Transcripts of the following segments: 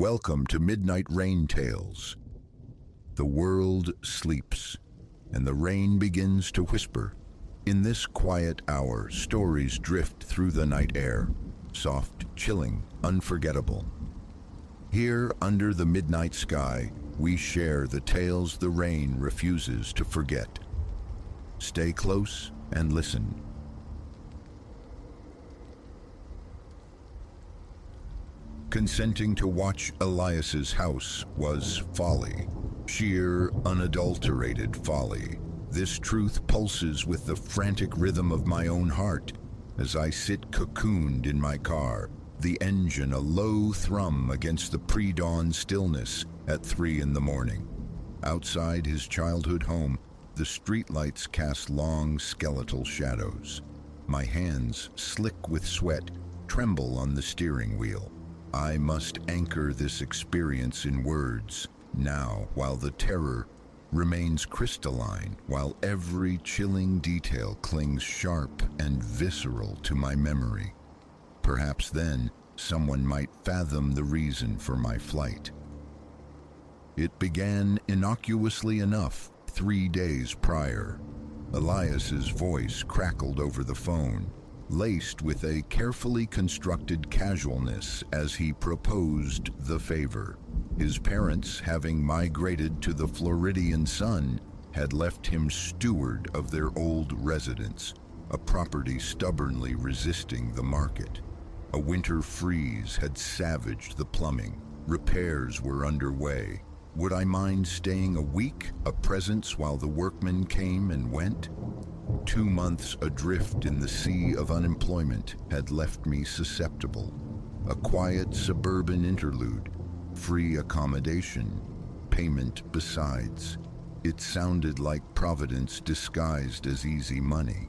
Welcome to Midnight Rain Tales. The world sleeps, and the rain begins to whisper. In this quiet hour, stories drift through the night air, soft, chilling, unforgettable. Here, under the midnight sky, we share the tales the rain refuses to forget. Stay close and listen. Consenting to watch Elias's house was folly, sheer, unadulterated folly. This truth pulses with the frantic rhythm of my own heart as I sit cocooned in my car, the engine a low thrum against the pre-dawn stillness at 3 a.m. Outside his childhood home, the streetlights cast long skeletal shadows. My hands, slick with sweat, tremble on the steering wheel. I must anchor this experience in words now, while the terror remains crystalline, while every chilling detail clings sharp and visceral to my memory. Perhaps then someone might fathom the reason for my flight. It began innocuously enough 3 days prior. Elias's voice crackled over the phone, laced with a carefully constructed casualness as he proposed the favor. His parents, having migrated to the Floridian sun, had left him steward of their old residence, a property stubbornly resisting the market. A winter freeze had savaged the plumbing. Repairs were underway. Would I mind staying a week, a presence while the workmen came and went? 2 months adrift in the sea of unemployment had left me susceptible. A quiet suburban interlude, free accommodation, payment besides. It sounded like Providence disguised as easy money.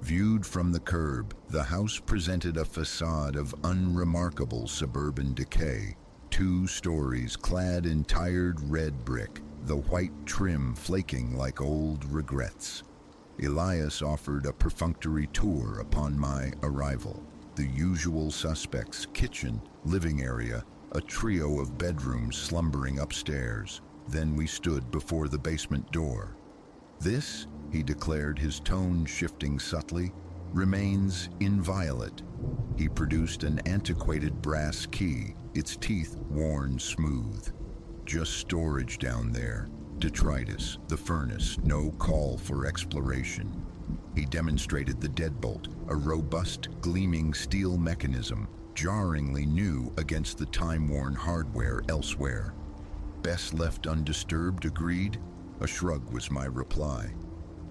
Viewed from the curb, the house presented a facade of unremarkable suburban decay. 2 stories clad in tired red brick, the white trim flaking like old regrets. Elias offered a perfunctory tour upon my arrival. The usual suspects: kitchen, living area, a trio of bedrooms slumbering upstairs. Then we stood before the basement door. This, he declared, his tone shifting subtly, remains inviolate. He produced an antiquated brass key, its teeth worn smooth. Just storage down there. Detritus, the furnace, no call for exploration. He demonstrated the deadbolt, a robust, gleaming steel mechanism, jarringly new against the time-worn hardware elsewhere. Best left undisturbed, agreed? A shrug was my reply.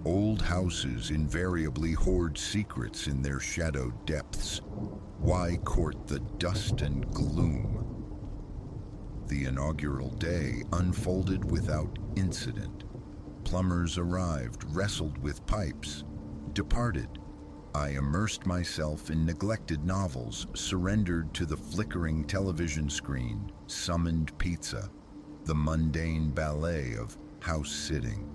Old houses invariably hoard secrets in their shadowed depths. Why court the dust and gloom? The inaugural day unfolded without incident. Plumbers arrived, wrestled with pipes, departed. I immersed myself in neglected novels, surrendered to the flickering television screen, summoned pizza, the mundane ballet of house-sitting.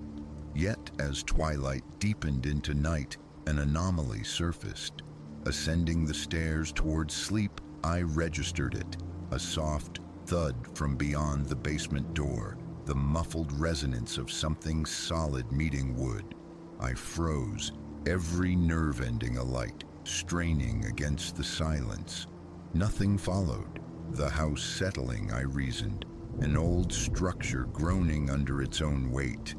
Yet, as twilight deepened into night, an anomaly surfaced. Ascending the stairs towards sleep, I registered it, a soft thud from beyond the basement door, the muffled resonance of something solid meeting wood. I froze, every nerve ending alight, straining against the silence. Nothing followed. The house settling, I reasoned, an old structure groaning under its own weight.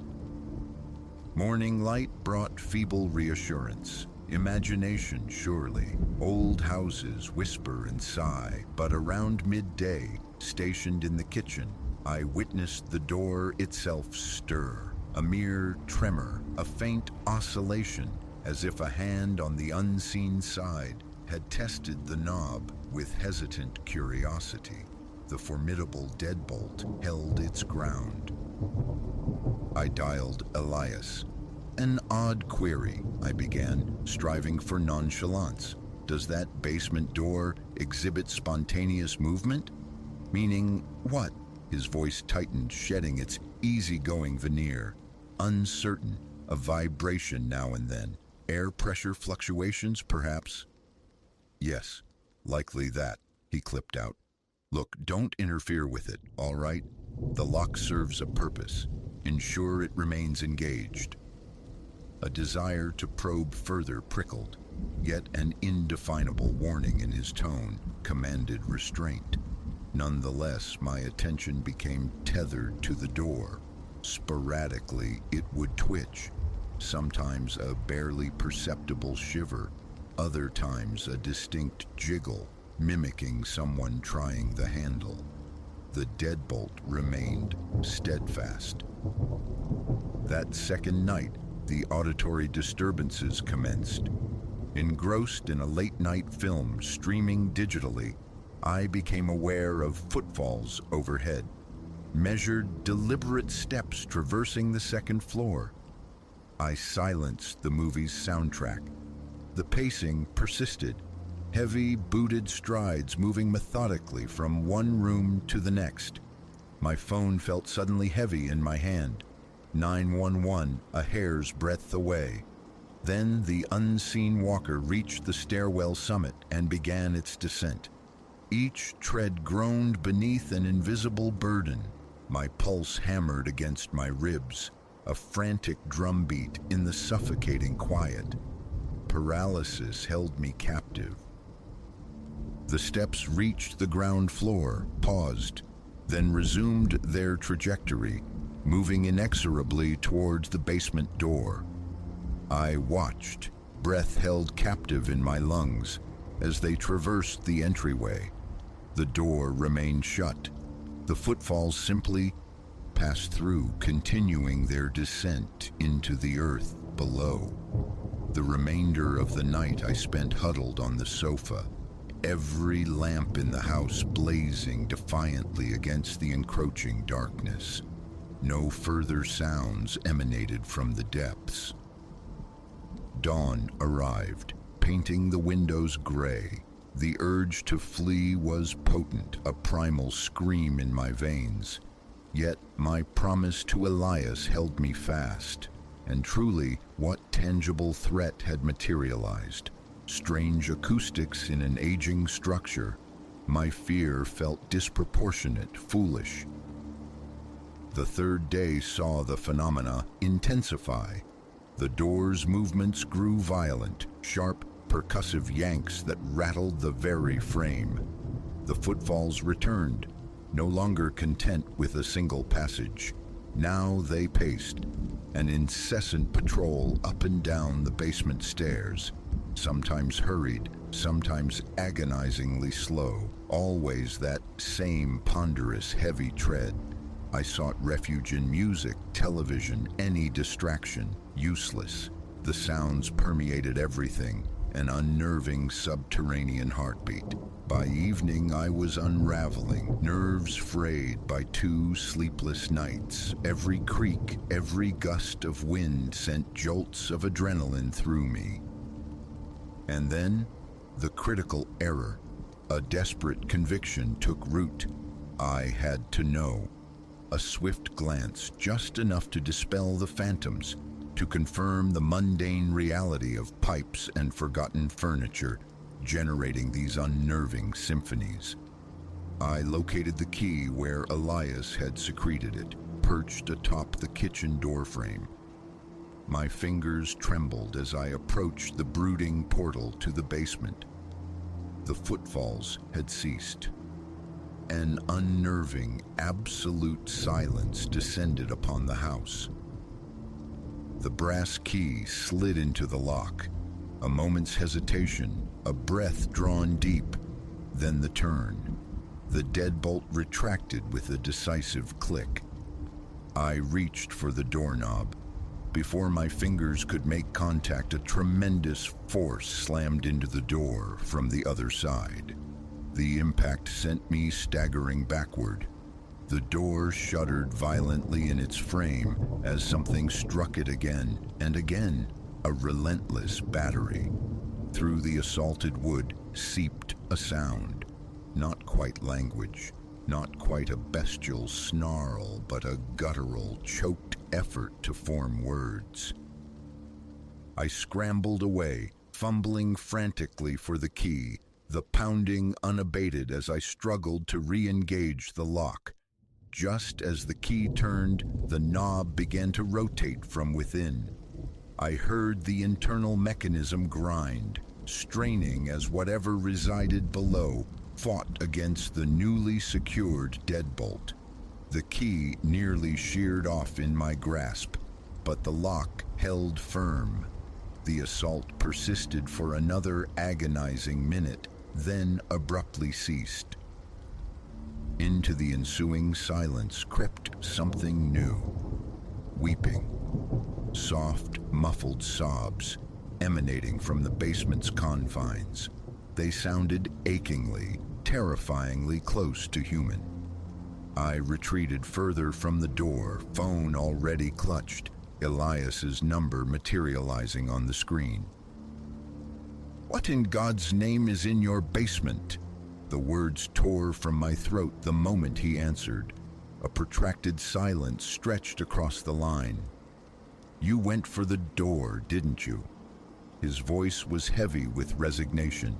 Morning light brought feeble reassurance. Imagination, surely. Old houses whisper and sigh, but around midday, stationed in the kitchen, I witnessed the door itself stir. A mere tremor, a faint oscillation, as if a hand on the unseen side had tested the knob with hesitant curiosity. The formidable deadbolt held its ground. I dialed Elias. An odd query, I began, striving for nonchalance. Does that basement door exhibit spontaneous movement? Meaning what? His voice tightened, shedding its easygoing veneer. Uncertain, a vibration now and then. Air pressure fluctuations, perhaps? Yes, likely that, he clipped out. Look, don't interfere with it, all right? The lock serves a purpose. Ensure it remains engaged. A desire to probe further prickled, yet an indefinable warning in his tone commanded restraint. Nonetheless, my attention became tethered to the door. Sporadically, it would twitch, sometimes a barely perceptible shiver, other times a distinct jiggle, mimicking someone trying the handle. The deadbolt remained steadfast. That second night, the auditory disturbances commenced. Engrossed in a late-night film streaming digitally, I became aware of footfalls overhead, measured deliberate steps traversing the second floor. I silenced the movie's soundtrack. The pacing persisted, heavy, booted strides moving methodically from one room to the next. My phone felt suddenly heavy in my hand. 911, a hair's breadth away. Then the unseen walker reached the stairwell summit and began its descent. Each tread groaned beneath an invisible burden. My pulse hammered against my ribs, a frantic drumbeat in the suffocating quiet. Paralysis held me captive. The steps reached the ground floor, paused, then resumed their trajectory, moving inexorably towards the basement door. I watched, breath held captive in my lungs, as they traversed the entryway. The door remained shut. The footfalls simply passed through, continuing their descent into the earth below. The remainder of the night I spent huddled on the sofa, every lamp in the house blazing defiantly against the encroaching darkness. No further sounds emanated from the depths. Dawn arrived, painting the windows gray. The urge to flee was potent, a primal scream in my veins. Yet my promise to Elias held me fast. And truly, what tangible threat had materialized? Strange acoustics in an aging structure. My fear felt disproportionate, foolish. The third day saw the phenomena intensify. The door's movements grew violent, sharp, percussive yanks that rattled the very frame. The footfalls returned, no longer content with a single passage. Now they paced, an incessant patrol up and down the basement stairs, sometimes hurried, sometimes agonizingly slow, always that same ponderous, heavy tread. I sought refuge in music, television, any distraction, useless. The sounds permeated everything, an unnerving subterranean heartbeat. By evening, I was unraveling, nerves frayed by 2 sleepless nights. Every creak, every gust of wind sent jolts of adrenaline through me. And then, the critical error. A desperate conviction took root. I had to know. A swift glance, just enough to dispel the phantoms, to confirm the mundane reality of pipes and forgotten furniture generating these unnerving symphonies. I located the key where Elias had secreted it, perched atop the kitchen doorframe. My fingers trembled as I approached the brooding portal to the basement. The footfalls had ceased. An unnerving, absolute silence descended upon the house. The brass key slid into the lock. A moment's hesitation, a breath drawn deep, then the turn. The deadbolt retracted with a decisive click. I reached for the doorknob. Before my fingers could make contact, a tremendous force slammed into the door from the other side. The impact sent me staggering backward. The door shuddered violently in its frame as something struck it again and again, a relentless battery. Through the assaulted wood seeped a sound, not quite language, not quite a bestial snarl, but a guttural, choked effort to form words. I scrambled away, fumbling frantically for the key. the pounding unabated as I struggled to re-engage the lock. Just as the key turned, the knob began to rotate from within. I heard the internal mechanism grind, straining as whatever resided below fought against the newly secured deadbolt. The key nearly sheared off in my grasp, but the lock held firm. The assault persisted for another agonizing minute, then abruptly ceased. Into the ensuing silence crept something new. Weeping. Soft, muffled sobs emanating from the basement's confines. They sounded achingly, terrifyingly close to human. I retreated further from the door, phone already clutched, Elias's number materializing on the screen. "What in God's name is in your basement?" The words tore from my throat the moment he answered. A protracted silence stretched across the line. "You went for the door, didn't you?" His voice was heavy with resignation.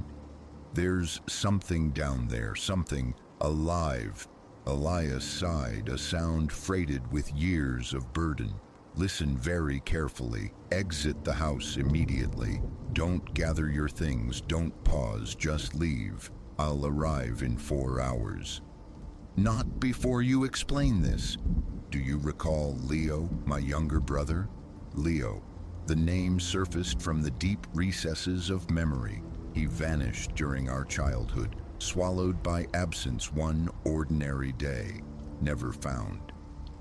"There's something down there, something alive." Elias sighed, a sound freighted with years of burden. "Listen very carefully. Exit the house immediately. Don't gather your things, don't pause, just leave. I'll arrive in 4 hours." "Not before you explain this." "Do you recall Leo, my younger brother?" Leo. The name surfaced from the deep recesses of memory. He vanished during our childhood, swallowed by absence one ordinary day, never found.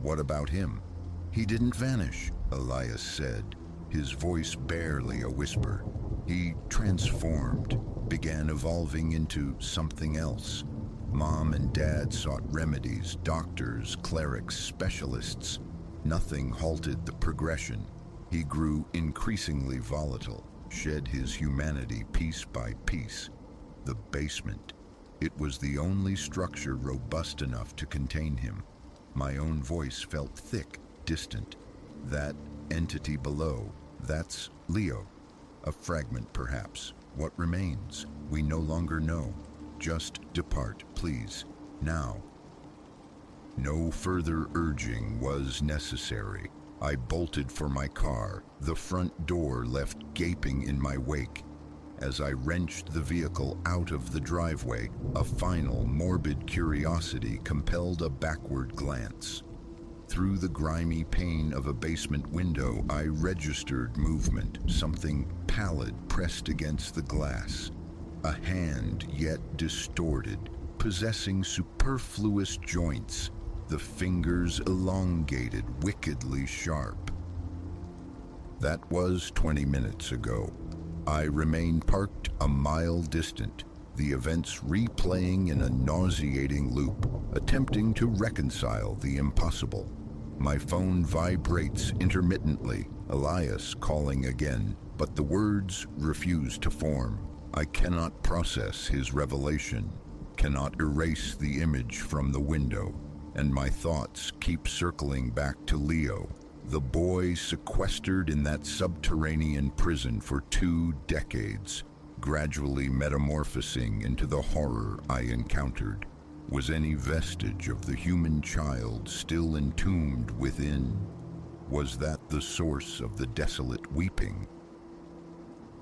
"What about him?" "He didn't vanish," Elias said, his voice barely a whisper. "He transformed, began evolving into something else. Mom and Dad sought remedies, doctors, clerics, specialists. Nothing halted the progression. He grew increasingly volatile, shed his humanity piece by piece. The basement. It was the only structure robust enough to contain him. My own voice felt thick, distant. That entity below, that's Leo. A fragment, perhaps. What remains? We no longer know. Just depart, please. Now." No further urging was necessary. I bolted for my car, the front door left gaping in my wake. As I wrenched the vehicle out of the driveway, a final morbid curiosity compelled a backward glance. Through the grimy pane of a basement window, I registered movement, something pallid pressed against the glass. A hand yet distorted, possessing superfluous joints, the fingers elongated, wickedly sharp. That was 20 minutes ago. I remained parked a mile distant, the events replaying in a nauseating loop, attempting to reconcile the impossible. My phone vibrates intermittently, Elias calling again, but the words refuse to form. I cannot process his revelation, cannot erase the image from the window, and my thoughts keep circling back to Leo, the boy sequestered in that subterranean prison for 2 decades, gradually metamorphosing into the horror I encountered. Was any vestige of the human child still entombed within? Was that the source of the desolate weeping?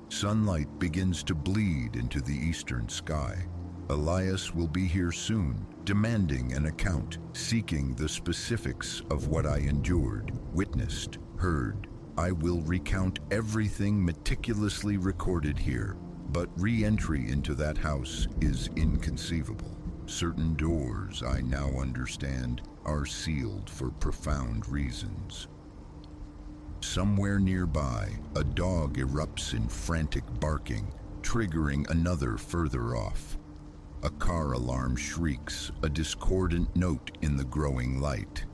Sunlight begins to bleed into the eastern sky. Elias will be here soon, demanding an account, seeking the specifics of what I endured, witnessed, heard. I will recount everything meticulously recorded here, but re-entry into that house is inconceivable. Certain doors, I now understand, are sealed for profound reasons. Somewhere nearby, a dog erupts in frantic barking, triggering another further off. A car alarm shrieks, a discordant note in the growing light.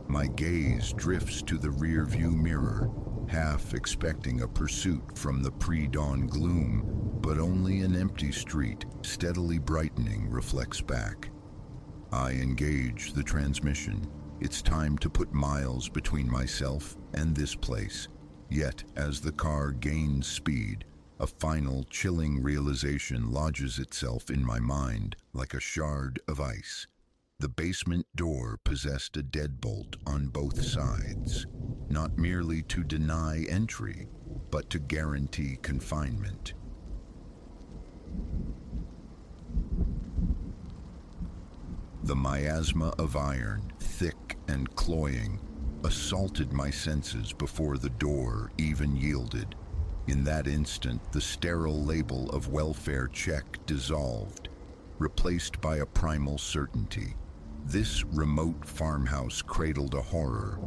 My gaze drifts to the rearview mirror, half expecting a pursuit from the pre-dawn gloom, but only an empty street, steadily brightening, reflects back. I engage the transmission. It's time to put miles between myself and this place. Yet, as the car gains speed, A final, chilling realization lodges itself in my mind like a shard of ice. The basement door possessed a deadbolt on both sides, not merely to deny entry, but to guarantee confinement. The miasma of iron, thick and cloying, assaulted my senses before the door even yielded. In that instant, the sterile label of welfare check dissolved, replaced by a primal certainty. This remote farmhouse cradled a horror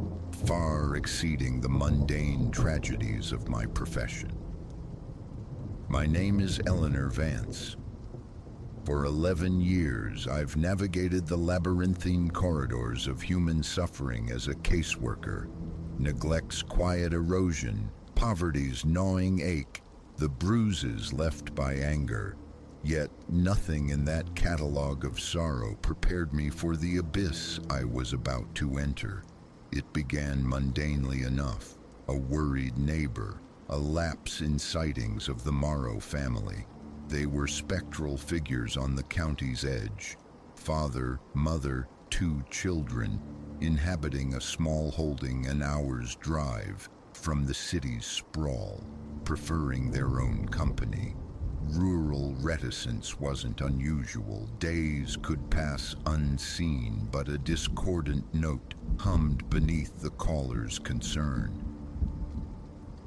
far exceeding the mundane tragedies of my profession. My name is Eleanor Vance. For 11 years, I've navigated the labyrinthine corridors of human suffering as a caseworker. Neglect's quiet erosion, poverty's gnawing ache, the bruises left by anger. Yet nothing in that catalog of sorrow prepared me for the abyss I was about to enter. It began mundanely enough: a worried neighbor, a lapse in sightings of the Morrow family. They were spectral figures on the county's edge. Father, mother, 2 children, inhabiting a small holding an hour's drive from the city's sprawl, preferring their own company. Rural reticence wasn't unusual. Days could pass unseen, but a discordant note hummed beneath the caller's concern.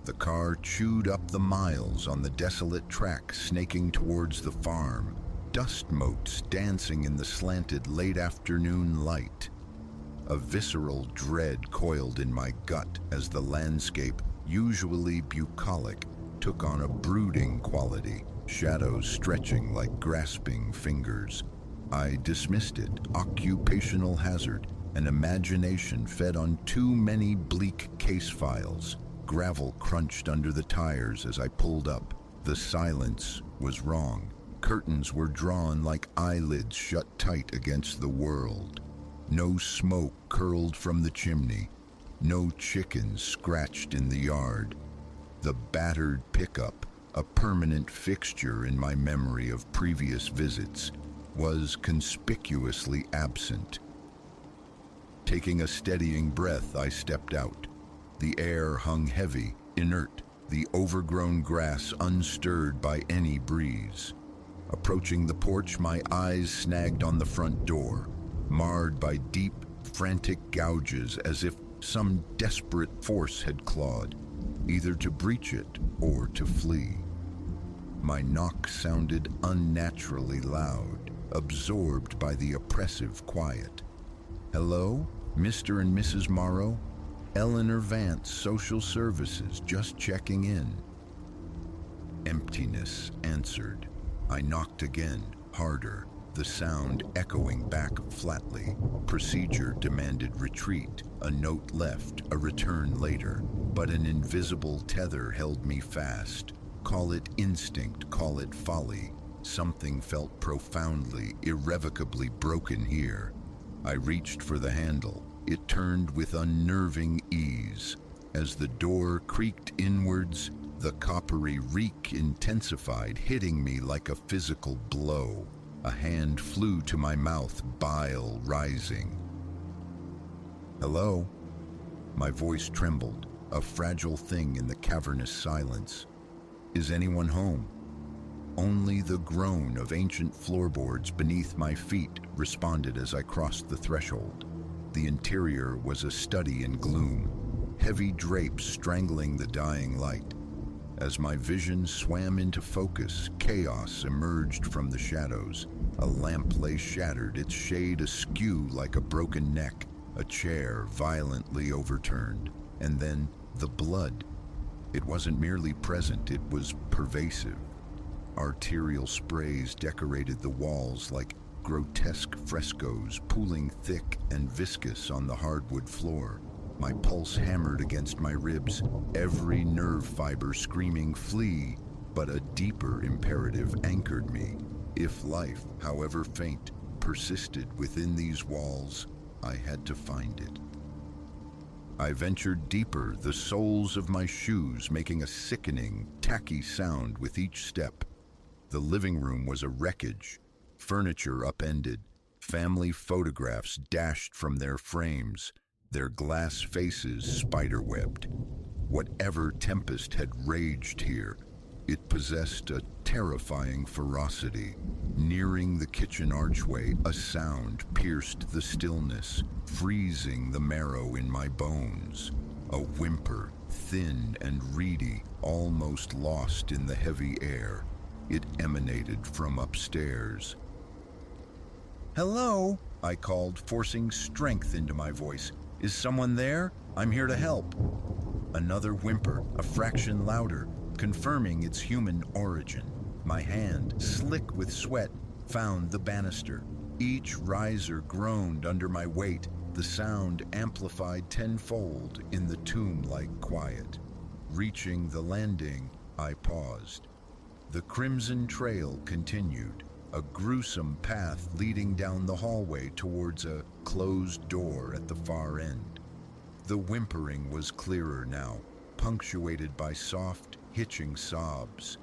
The car chewed up the miles on the desolate track snaking towards the farm, dust motes dancing in the slanted late-afternoon light. A visceral dread coiled in my gut as the landscape, usually bucolic, took on a brooding quality, shadows stretching like grasping fingers. I dismissed it, occupational hazard, an imagination fed on too many bleak case files. Gravel crunched under the tires as I pulled up. The silence was wrong. Curtains were drawn like eyelids shut tight against the world. No smoke curled from the chimney. No chickens scratched in the yard. The battered pickup, a permanent fixture in my memory of previous visits, was conspicuously absent. Taking a steadying breath, I stepped out. The air hung heavy, inert, the overgrown grass unstirred by any breeze. Approaching the porch, my eyes snagged on the front door, marred by deep, frantic gouges as if some desperate force had clawed, either to breach it or to flee. My knock sounded unnaturally loud, absorbed by the oppressive quiet. "Hello, Mr. and Mrs. Morrow? Eleanor Vance, Social Services, just checking in." Emptiness answered. I knocked again, harder, the sound echoing back flatly. Procedure demanded retreat. A note left, a return later, but an invisible tether held me fast. Call it instinct, call it folly. Something felt profoundly, irrevocably broken here. I reached for the handle. It turned with unnerving ease. As the door creaked inwards, the coppery reek intensified, hitting me like a physical blow. A hand flew to my mouth, bile rising. "Hello?" My voice trembled, a fragile thing in the cavernous silence. "Is anyone home?" Only the groan of ancient floorboards beneath my feet responded as I crossed the threshold. The interior was a study in gloom, heavy drapes strangling the dying light. As my vision swam into focus, chaos emerged from the shadows. A lamp lay shattered, its shade askew like a broken neck, a chair violently overturned. And then the blood. It wasn't merely present, it was pervasive. Arterial sprays decorated the walls like grotesque frescoes, pooling thick and viscous on the hardwood floor. My pulse hammered against my ribs, every nerve fiber screaming flee, but a deeper imperative anchored me. If life, however faint, persisted within these walls, I had to find it. I ventured deeper, the soles of my shoes making a sickening, tacky sound with each step. The living room was a wreckage, furniture upended, family photographs dashed from their frames, their glass faces spiderwebbed. Whatever tempest had raged here, it possessed a terrifying ferocity. Nearing the kitchen archway, a sound pierced the stillness, freezing the marrow in my bones. A whimper, thin and reedy, almost lost in the heavy air. It emanated from upstairs. "Hello," I called, forcing strength into my voice. "Is someone there? I'm here to help." Another whimper, a fraction louder, confirming its human origin. My hand, slick with sweat, found the banister. Each riser groaned under my weight, the sound amplified tenfold in the tomb-like quiet. Reaching the landing, I paused. The crimson trail continued, a gruesome path leading down the hallway towards a closed door at the far end. The whimpering was clearer now, punctuated by soft, hitching sobs.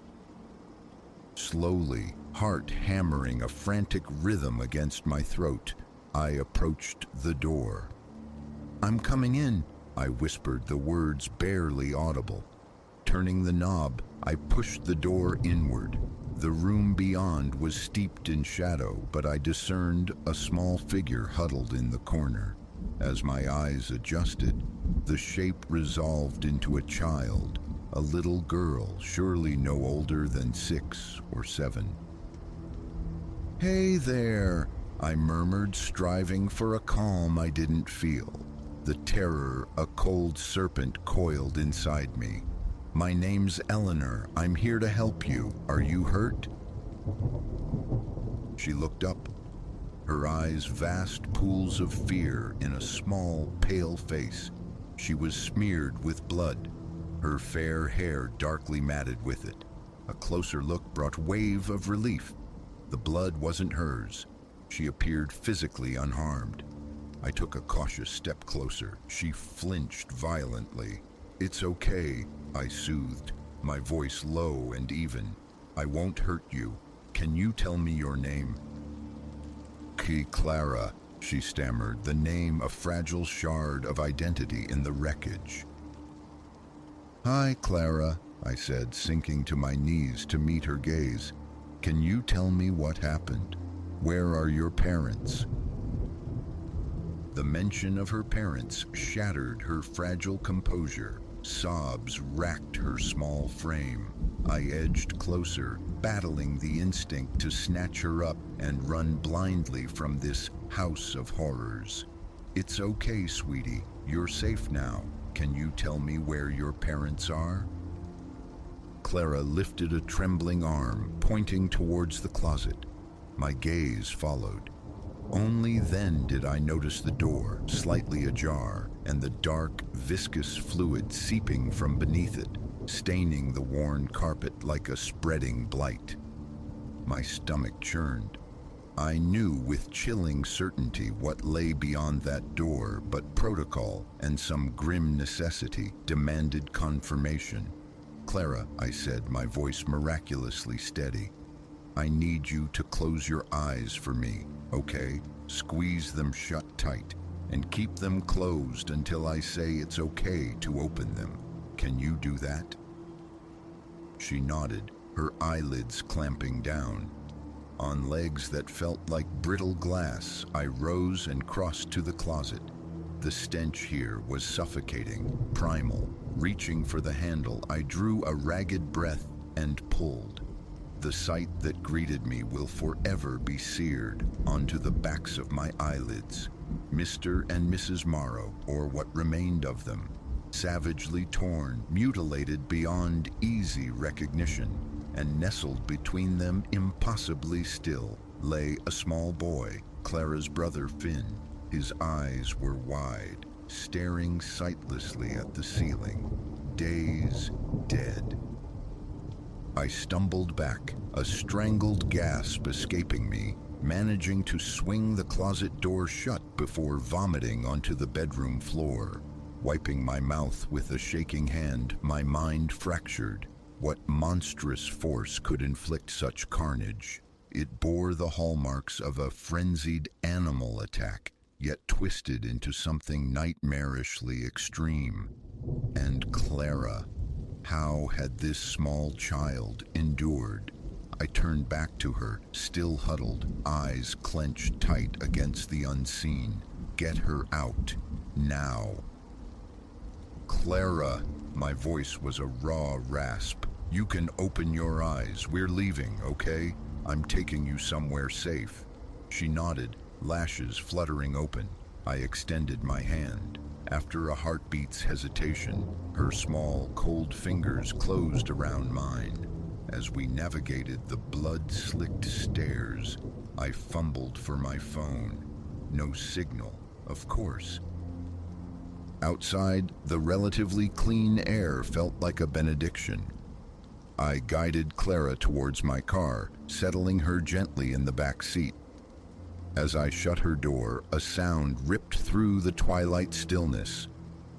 Slowly, heart hammering a frantic rhythm against my throat, I approached the door. "I'm coming in," I whispered, the words barely audible. Turning the knob, I pushed the door inward. The room beyond was steeped in shadow, but I discerned a small figure huddled in the corner. As my eyes adjusted, the shape resolved into a child, a little girl, surely no older than 6 or 7. "Hey there," I murmured, striving for a calm I didn't feel. The terror, a cold serpent, coiled inside me. "My name's Eleanor. I'm here to help you. Are you hurt?" She looked up, her eyes vast pools of fear in a small, pale face. She was smeared with blood, her fair hair darkly matted with it. A closer look brought wave of relief. The blood wasn't hers. She appeared physically unharmed. I took a cautious step closer. She flinched violently. "It's okay," I soothed, my voice low and even. "I won't hurt you. Can you tell me your name?" "Clara," she stammered, the name a fragile shard of identity in the wreckage. "Hi, Clara," I said, sinking to my knees to meet her gaze. "Can you tell me what happened? Where are your parents?" The mention of her parents shattered her fragile composure. Sobs racked her small frame. I edged closer, battling the instinct to snatch her up and run blindly from this house of horrors. "It's okay, sweetie. You're safe now. Can you tell me where your parents are?" Clara lifted a trembling arm, pointing towards the closet. My gaze followed. Only then did I notice the door, slightly ajar, and the dark, viscous fluid seeping from beneath it, staining the worn carpet like a spreading blight. My stomach churned. I knew with chilling certainty what lay beyond that door, but protocol and some grim necessity demanded confirmation. "Clara," I said, my voice miraculously steady, "I need you to close your eyes for me, okay? Squeeze them shut tight, and keep them closed until I say it's okay to open them. Can you do that?" She nodded, her eyelids clamping down. On legs that felt like brittle glass, I rose and crossed to the closet. The stench here was suffocating, primal. Reaching for the handle, I drew a ragged breath and pulled. The sight that greeted me will forever be seared onto the backs of my eyelids. Mr. and Mrs. Morrow, or what remained of them, savagely torn, mutilated beyond easy recognition, and nestled between them impossibly still lay a small boy, Clara's brother Finn. His eyes were wide, staring sightlessly at the ceiling, days dead. I stumbled back, a strangled gasp escaping me, managing to swing the closet door shut before vomiting onto the bedroom floor. Wiping my mouth with a shaking hand, my mind fractured. What monstrous force could inflict such carnage? It bore the hallmarks of a frenzied animal attack, yet twisted into something nightmarishly extreme. And Clara, how had this small child endured? I turned back to her, still huddled, eyes clenched tight against the unseen. Get her out, now. Clara, my voice was a raw rasp. You can open your eyes. We're leaving, okay? I'm taking you somewhere safe. She nodded, lashes fluttering open. I extended my hand. After a heartbeat's hesitation, her small, cold fingers closed around mine. As we navigated the blood-slicked stairs, I fumbled for my phone. No signal, of course. Outside, the relatively clean air felt like a benediction. I guided Clara towards my car, settling her gently in the back seat. As I shut her door, a sound ripped through the twilight stillness,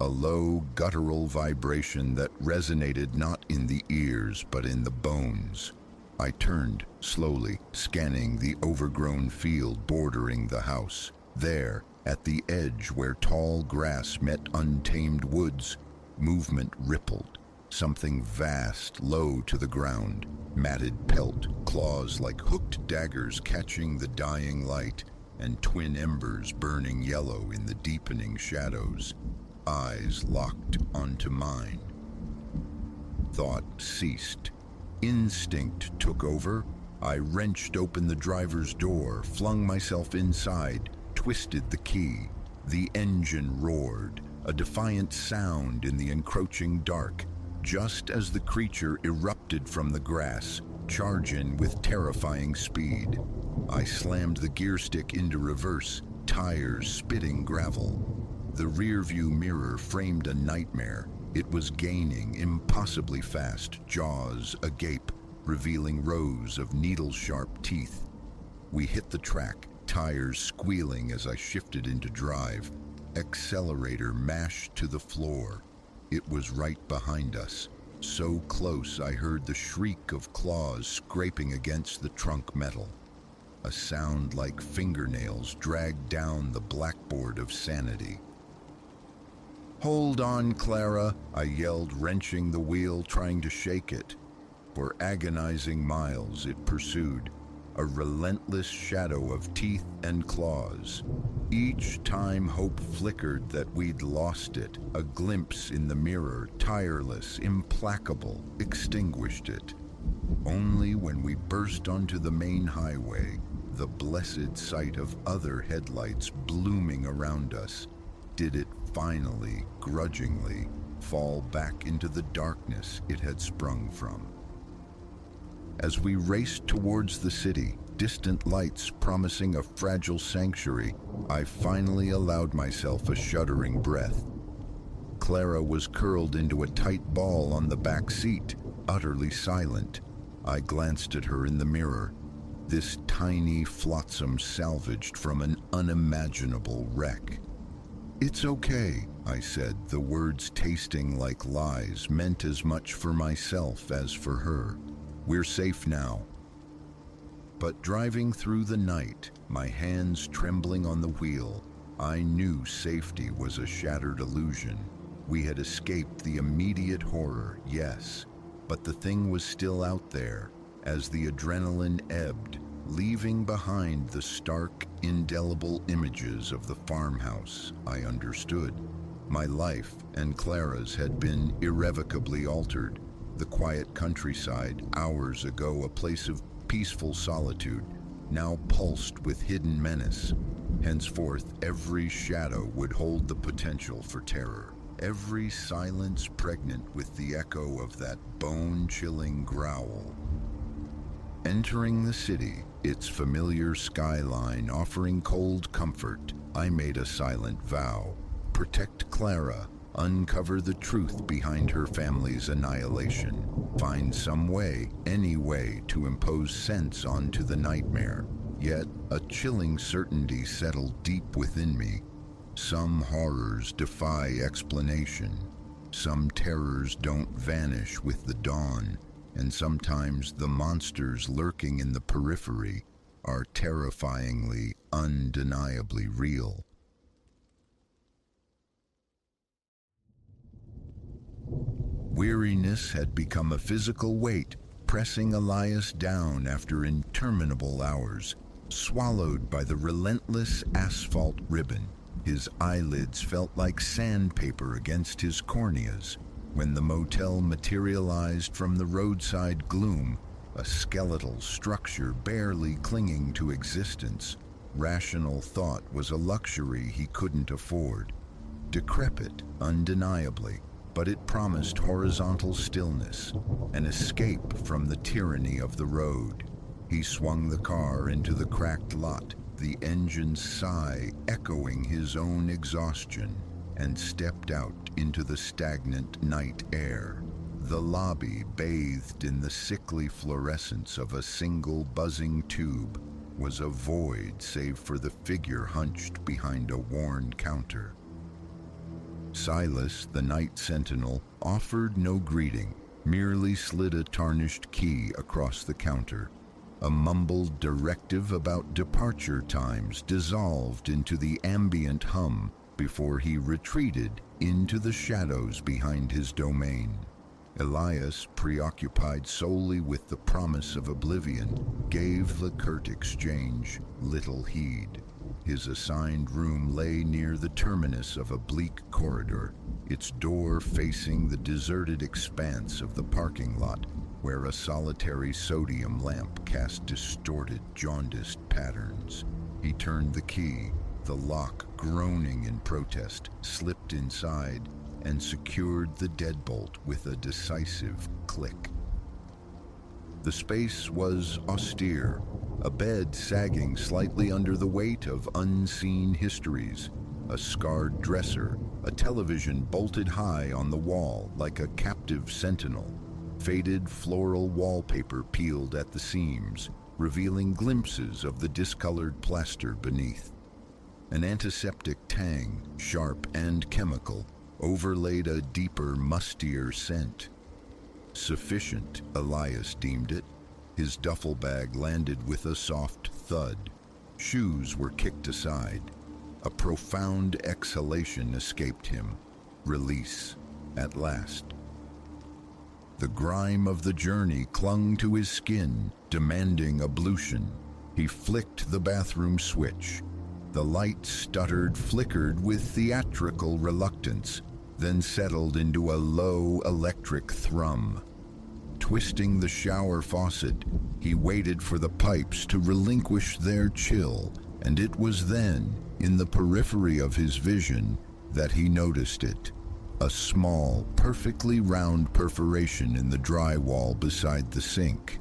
a low, guttural vibration that resonated not in the ears but in the bones. I turned, slowly, scanning the overgrown field bordering the house. There, at the edge where tall grass met untamed woods, movement rippled. Something vast, low to the ground, matted pelt, claws like hooked daggers catching the dying light, and twin embers burning yellow in the deepening shadows. Eyes locked onto mine. Thought ceased. Instinct took over. I wrenched open the driver's door, flung myself inside, twisted the key. The engine roared, a defiant sound in the encroaching dark. Just as the creature erupted from the grass, charging with terrifying speed. I slammed the gear stick into reverse, tires spitting gravel. The rearview mirror framed a nightmare. It was gaining impossibly fast, jaws agape, revealing rows of needle-sharp teeth. We hit the track, tires squealing as I shifted into drive. Accelerator mashed to the floor. It was right behind us. So close I heard the shriek of claws scraping against the trunk metal. A sound like fingernails dragged down the blackboard of sanity. "Hold on, Clara," I yelled, wrenching the wheel, trying to shake it. For agonizing miles it pursued, a relentless shadow of teeth and claws. Each time hope flickered that we'd lost it, a glimpse in the mirror, tireless, implacable, extinguished it. Only when we burst onto the main highway, the blessed sight of other headlights blooming around us, did it finally, grudgingly, fall back into the darkness it had sprung from. As we raced towards the city, distant lights promising a fragile sanctuary, I finally allowed myself a shuddering breath. Clara was curled into a tight ball on the back seat, utterly silent. I glanced at her in the mirror, this tiny flotsam salvaged from an unimaginable wreck. "It's okay," I said, the words tasting like lies, meant as much for myself as for her. "We're safe now." But driving through the night, my hands trembling on the wheel, I knew safety was a shattered illusion. We had escaped the immediate horror, yes, but the thing was still out there as the adrenaline ebbed, leaving behind the stark, indelible images of the farmhouse. I understood. My life and Clara's had been irrevocably altered. The quiet countryside, hours ago a place of peaceful solitude, now pulsed with hidden menace. Henceforth, every shadow would hold the potential for terror. Every silence pregnant with the echo of that bone-chilling growl. Entering the city, its familiar skyline offering cold comfort, I made a silent vow. Protect Clara, uncover the truth behind her family's annihilation, find some way, any way, to impose sense onto the nightmare. Yet, a chilling certainty settled deep within me. Some horrors defy explanation. Some terrors don't vanish with the dawn, and sometimes the monsters lurking in the periphery are terrifyingly, undeniably real. Weariness had become a physical weight, pressing Elias down after interminable hours. Swallowed by the relentless asphalt ribbon, his eyelids felt like sandpaper against his corneas. When the motel materialized from the roadside gloom, a skeletal structure barely clinging to existence, rational thought was a luxury he couldn't afford. Decrepit, undeniably, but it promised horizontal stillness, an escape from the tyranny of the road. He swung the car into the cracked lot, the engine's sigh echoing his own exhaustion, and stepped out into the stagnant night air. The lobby, bathed in the sickly fluorescence of a single buzzing tube, was a void save for the figure hunched behind a worn counter. Silas, the night sentinel, offered no greeting, merely slid a tarnished key across the counter. A mumbled directive about departure times dissolved into the ambient hum before he retreated into the shadows behind his domain. Elias, preoccupied solely with the promise of oblivion, gave the curt exchange little heed. His assigned room lay near the terminus of a bleak corridor, its door facing the deserted expanse of the parking lot, where a solitary sodium lamp cast distorted, jaundiced patterns. He turned the key, the lock groaning in protest, slipped inside, and secured the deadbolt with a decisive click. The space was austere, a bed sagging slightly under the weight of unseen histories, a scarred dresser, a television bolted high on the wall like a captive sentinel, faded floral wallpaper peeled at the seams, revealing glimpses of the discolored plaster beneath. An antiseptic tang, sharp and chemical, overlaid a deeper, mustier scent. Sufficient, Elias deemed it. His duffel bag landed with a soft thud. Shoes were kicked aside. A profound exhalation escaped him. Release, at last. The grime of the journey clung to his skin, demanding ablution. He flicked the bathroom switch. The light stuttered, flickered with theatrical reluctance, then settled into a low electric thrum. Twisting the shower faucet, he waited for the pipes to relinquish their chill, and it was then, in the periphery of his vision, that he noticed it. A small, perfectly round perforation in the drywall beside the sink,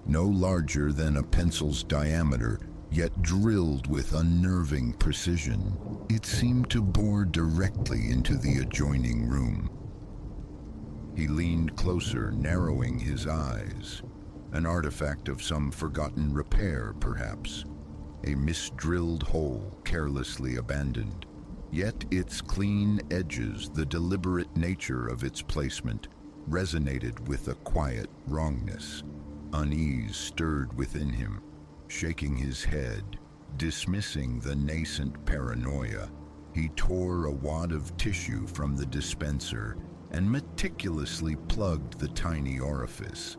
no larger than a pencil's diameter, yet drilled with unnerving precision. It seemed to bore directly into the adjoining room. He leaned closer, narrowing his eyes. An artifact of some forgotten repair, perhaps. A misdrilled hole, carelessly abandoned. Yet its clean edges, the deliberate nature of its placement, resonated with a quiet wrongness. Unease stirred within him, shaking his head, dismissing the nascent paranoia. He tore a wad of tissue from the dispenser and meticulously plugged the tiny orifice.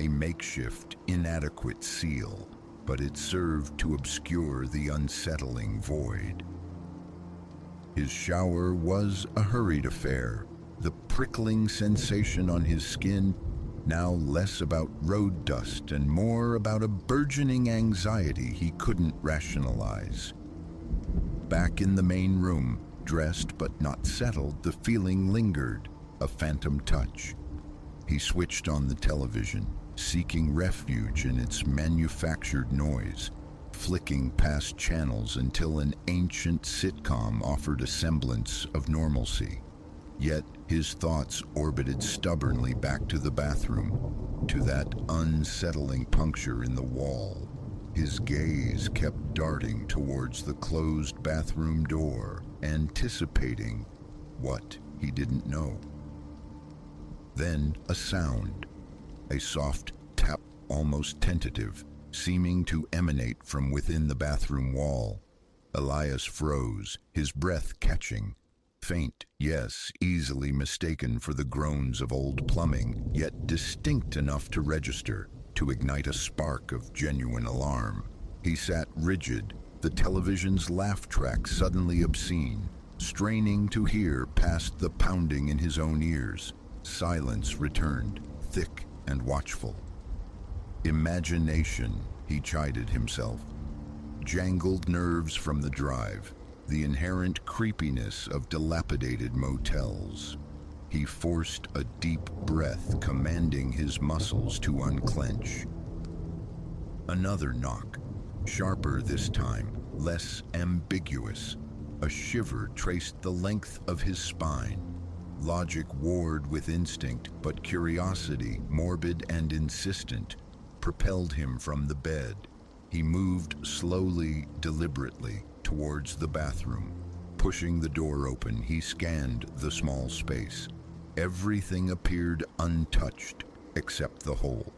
A makeshift, inadequate seal, but it served to obscure the unsettling void. His shower was a hurried affair, the prickling sensation on his skin now less about road dust and more about a burgeoning anxiety he couldn't rationalize. Back in the main room, dressed but not settled, the feeling lingered, a phantom touch. He switched on the television, seeking refuge in its manufactured noise, flicking past channels until an ancient sitcom offered a semblance of normalcy. Yet his thoughts orbited stubbornly back to the bathroom, to that unsettling puncture in the wall. His gaze kept darting towards the closed bathroom door, anticipating what he didn't know. Then a sound, a soft tap, almost tentative, seeming to emanate from within the bathroom wall. Elias froze, his breath catching. Faint, yes, easily mistaken for the groans of old plumbing, yet distinct enough to register, to ignite a spark of genuine alarm. He sat rigid, the television's laugh track suddenly obscene, straining to hear past the pounding in his own ears. Silence returned, thick and watchful. Imagination, he chided himself. Jangled nerves from the drive, the inherent creepiness of dilapidated motels. He forced a deep breath, commanding his muscles to unclench. Another knock, sharper this time, less ambiguous. A shiver traced the length of his spine. Logic warred with instinct, but curiosity, morbid and insistent, propelled him from the bed. He moved slowly, deliberately, towards the bathroom. Pushing the door open, he scanned the small space. Everything appeared untouched, except the hole.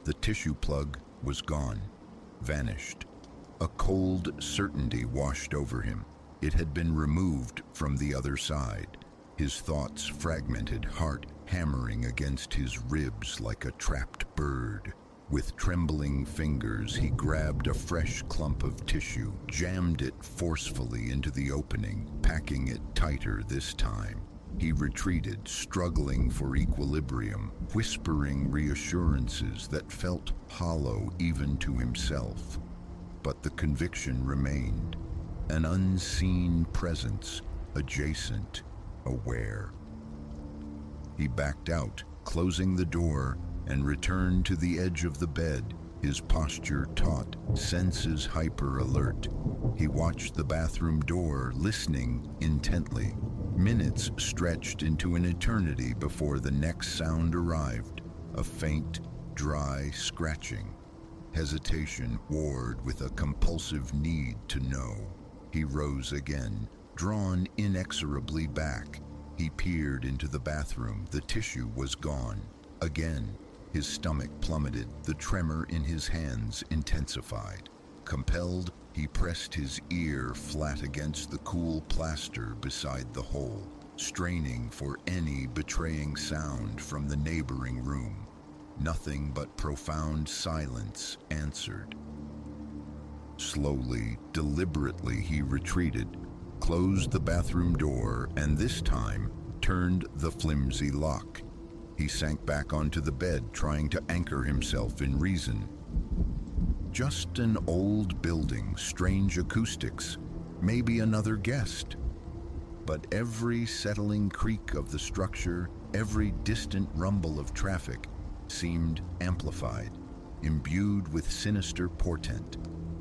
The tissue plug was gone, vanished. A cold certainty washed over him. It had been removed from the other side. His thoughts fragmented, heart hammering against his ribs like a trapped bird. With trembling fingers, he grabbed a fresh clump of tissue, jammed it forcefully into the opening, packing it tighter this time. He retreated, struggling for equilibrium, whispering reassurances that felt hollow even to himself. But the conviction remained, an unseen presence, adjacent, aware. He backed out, closing the door, and returned to the edge of the bed, his posture taut, senses hyper-alert. He watched the bathroom door, listening intently. Minutes stretched into an eternity before the next sound arrived, a faint, dry scratching. Hesitation warred with a compulsive need to know. He rose again, drawn inexorably back. He peered into the bathroom. The tissue was gone. Again, his stomach plummeted, the tremor in his hands intensified. Compelled, he pressed his ear flat against the cool plaster beside the hole, straining for any betraying sound from the neighboring room. Nothing but profound silence answered. Slowly, deliberately, he retreated, closed the bathroom door, and this time turned the flimsy lock. He sank back onto the bed, trying to anchor himself in reason. Just an old building, strange acoustics, maybe another guest. But every settling creak of the structure, every distant rumble of traffic, seemed amplified, imbued with sinister portent.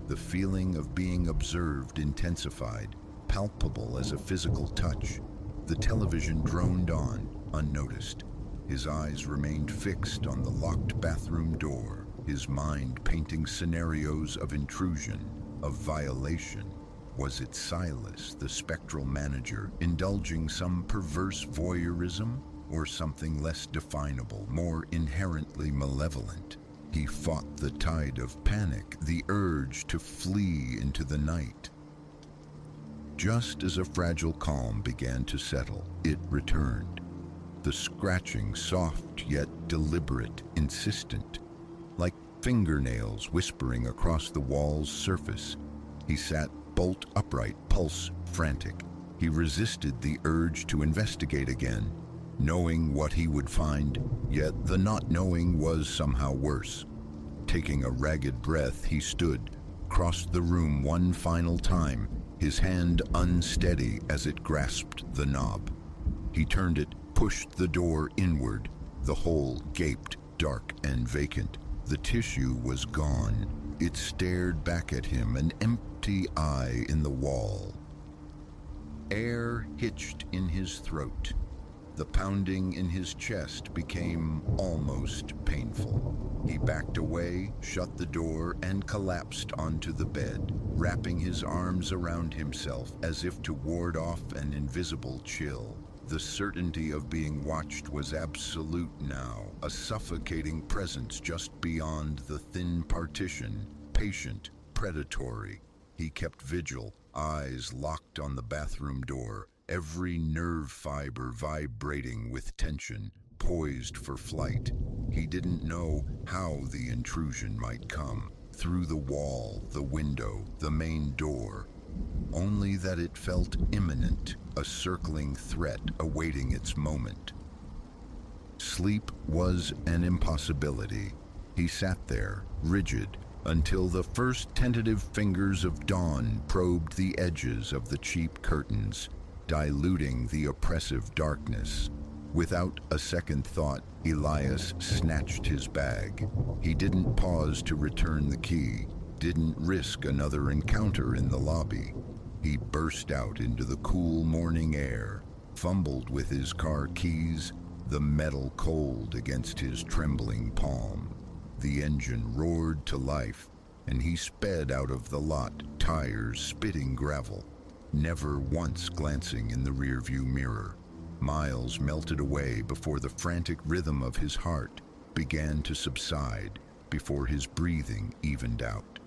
The feeling of being observed intensified, palpable as a physical touch. The television droned on, unnoticed. His eyes remained fixed on the locked bathroom door, his mind painting scenarios of intrusion, of violation. Was it Silas, the spectral manager, indulging some perverse voyeurism, or something less definable, more inherently malevolent? He fought the tide of panic, the urge to flee into the night. Just as a fragile calm began to settle, it returned. The scratching, soft yet deliberate, insistent, like fingernails whispering across the wall's surface. He sat bolt upright, pulse frantic. He resisted the urge to investigate again, knowing what he would find, yet the not knowing was somehow worse. Taking a ragged breath, he stood, crossed the room one final time, his hand unsteady as it grasped the knob. He turned it, pushed the door inward. The hole gaped, dark and vacant. The tissue was gone. It stared back at him, an empty eye in the wall. Air hitched in his throat. The pounding in his chest became almost painful. He backed away, shut the door, and collapsed onto the bed, wrapping his arms around himself as if to ward off an invisible chill. The certainty of being watched was absolute now, a suffocating presence just beyond the thin partition, patient, predatory. He kept vigil, eyes locked on the bathroom door, every nerve fiber vibrating with tension, poised for flight. He didn't know how the intrusion might come, through the wall, the window, the main door. Only that it felt imminent, a circling threat awaiting its moment. Sleep was an impossibility. He sat there, rigid, until the first tentative fingers of dawn probed the edges of the cheap curtains, diluting the oppressive darkness. Without a second thought, Elias snatched his bag. He didn't pause to return the key, didn't risk another encounter in the lobby. He burst out into the cool morning air, fumbled with his car keys, the metal cold against his trembling palm. The engine roared to life, and he sped out of the lot, tires spitting gravel, never once glancing in the rearview mirror. Miles melted away before the frantic rhythm of his heart began to subside, before his breathing evened out.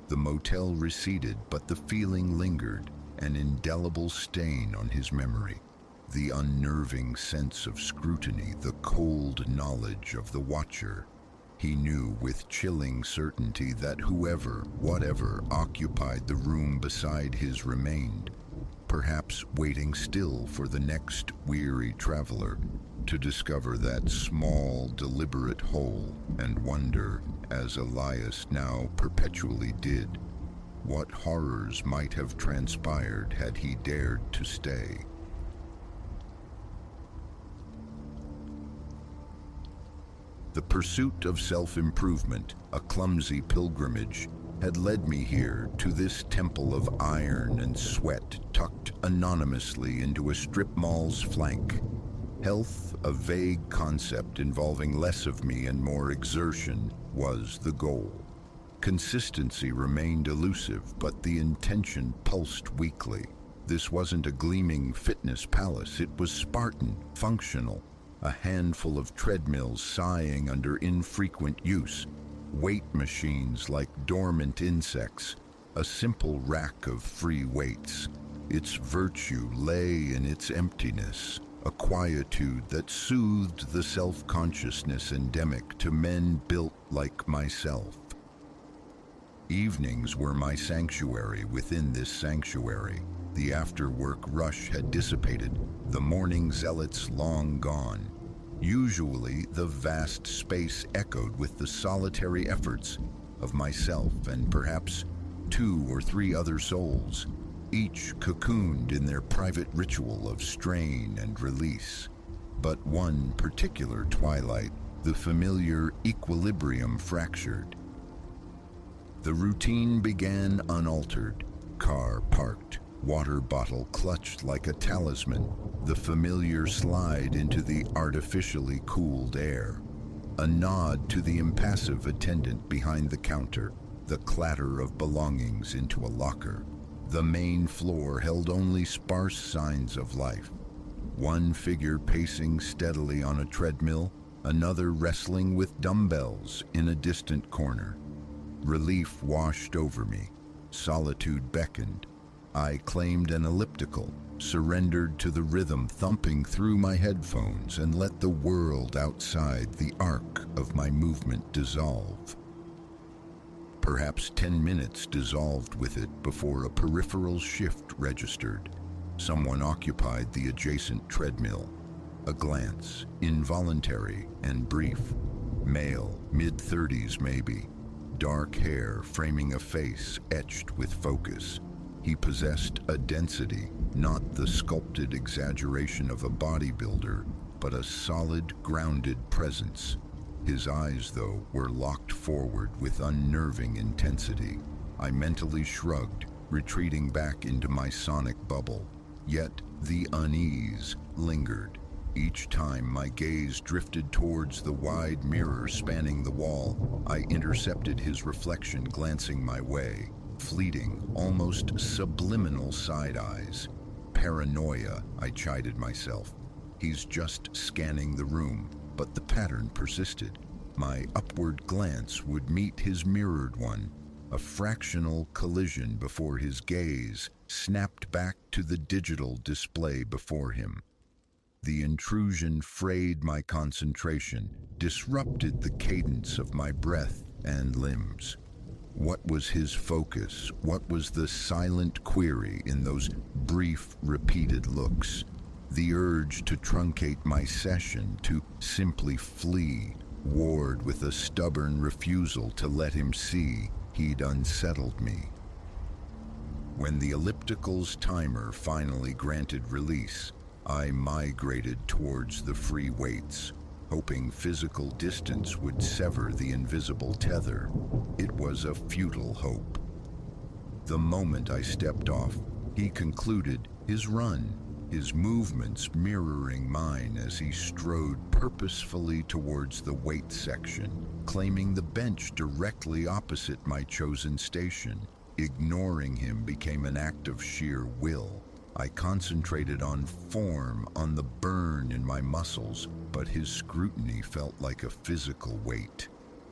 The motel receded, but the feeling lingered, an indelible stain on his memory. The unnerving sense of scrutiny, the cold knowledge of the watcher. He knew with chilling certainty that whoever, whatever, occupied the room beside his remained, perhaps waiting still for the next weary traveler to discover that small, deliberate hole and wonder, as Elias now perpetually did, what horrors might have transpired had he dared to stay. The pursuit of self-improvement, a clumsy pilgrimage, had led me here to this temple of iron and sweat tucked anonymously into a strip mall's flank. Health, a vague concept involving less of me and more exertion, was the goal. Consistency remained elusive, but the intention pulsed weakly. This wasn't a gleaming fitness palace, it was Spartan, functional. A handful of treadmills sighing under infrequent use, weight machines like dormant insects, a simple rack of free weights. Its virtue lay in its emptiness, a quietude that soothed the self-consciousness endemic to men built like myself. Evenings were my sanctuary within this sanctuary. The after-work rush had dissipated, the morning zealots long gone. Usually, the vast space echoed with the solitary efforts of myself and perhaps 2 or 3 other souls, each cocooned in their private ritual of strain and release. But one particular twilight, the familiar equilibrium fractured. The routine began unaltered, car parked, water bottle clutched like a talisman, the familiar slide into the artificially cooled air. A nod to the impassive attendant behind the counter, the clatter of belongings into a locker. The main floor held only sparse signs of life. One figure pacing steadily on a treadmill, another wrestling with dumbbells in a distant corner. Relief washed over me. Solitude beckoned. I claimed an elliptical, surrendered to the rhythm thumping through my headphones, and let the world outside the arc of my movement dissolve. Perhaps 10 minutes dissolved with it before a peripheral shift registered. Someone occupied the adjacent treadmill. A glance, involuntary and brief. Male, mid-30s maybe. Dark hair framing a face etched with focus. He possessed a density, not the sculpted exaggeration of a bodybuilder, but a solid, grounded presence. His eyes, though, were locked forward with unnerving intensity. I mentally shrugged, retreating back into my sonic bubble. Yet the unease lingered. Each time my gaze drifted towards the wide mirror spanning the wall, I intercepted his reflection glancing my way, fleeting, almost subliminal side eyes. Paranoia, I chided myself. He's just scanning the room, but the pattern persisted. My upward glance would meet his mirrored one, a fractional collision before his gaze snapped back to the digital display before him. The intrusion frayed my concentration, disrupted the cadence of my breath and limbs. What was his focus? What was the silent query in those brief, repeated looks? The urge to truncate my session, to simply flee, warred with a stubborn refusal to let him see he'd unsettled me. When the elliptical's timer finally granted release, I migrated towards the free weights, hoping physical distance would sever the invisible tether. It was a futile hope. The moment I stepped off, he concluded his run, his movements mirroring mine as he strode purposefully towards the weight section, claiming the bench directly opposite my chosen station. Ignoring him became an act of sheer will. I concentrated on form, on the burn in my muscles, but his scrutiny felt like a physical weight.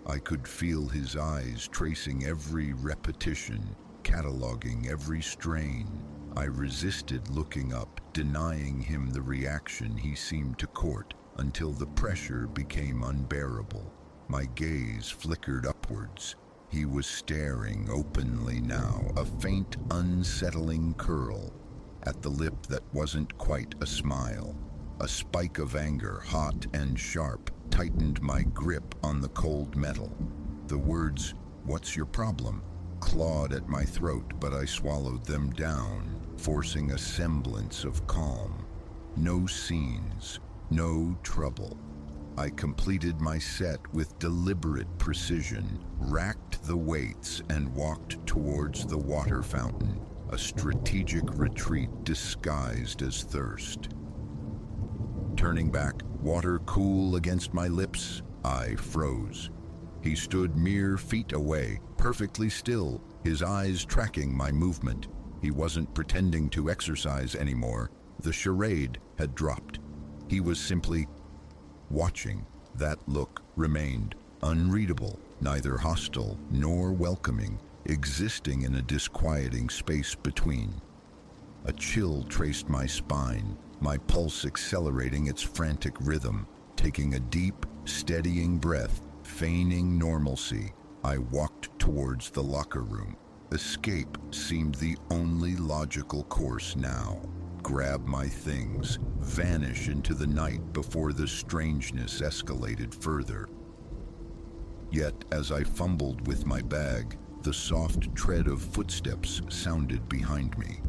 I could feel his eyes tracing every repetition, cataloging every strain. I resisted looking up, denying him the reaction he seemed to court, until the pressure became unbearable. My gaze flickered upwards. He was staring openly now, a faint, unsettling curl at the lip that wasn't quite a smile. A spike of anger, hot and sharp, tightened my grip on the cold metal. The words, "What's your problem?" clawed at my throat, but I swallowed them down, forcing a semblance of calm. No scenes, no trouble. I completed my set with deliberate precision, racked the weights, and walked towards the water fountain, a strategic retreat disguised as thirst. Turning back, water cool against my lips, I froze. He stood mere feet away, perfectly still, his eyes tracking my movement. He wasn't pretending to exercise anymore. The charade had dropped. He was simply watching. That look remained unreadable, neither hostile nor welcoming, existing in a disquieting space between. A chill traced my spine, my pulse accelerating its frantic rhythm. Taking a deep, steadying breath, feigning normalcy, I walked towards the locker room. Escape seemed the only logical course now. Grab my things, vanish into the night before the strangeness escalated further. Yet, as I fumbled with my bag, the soft tread of footsteps sounded behind me.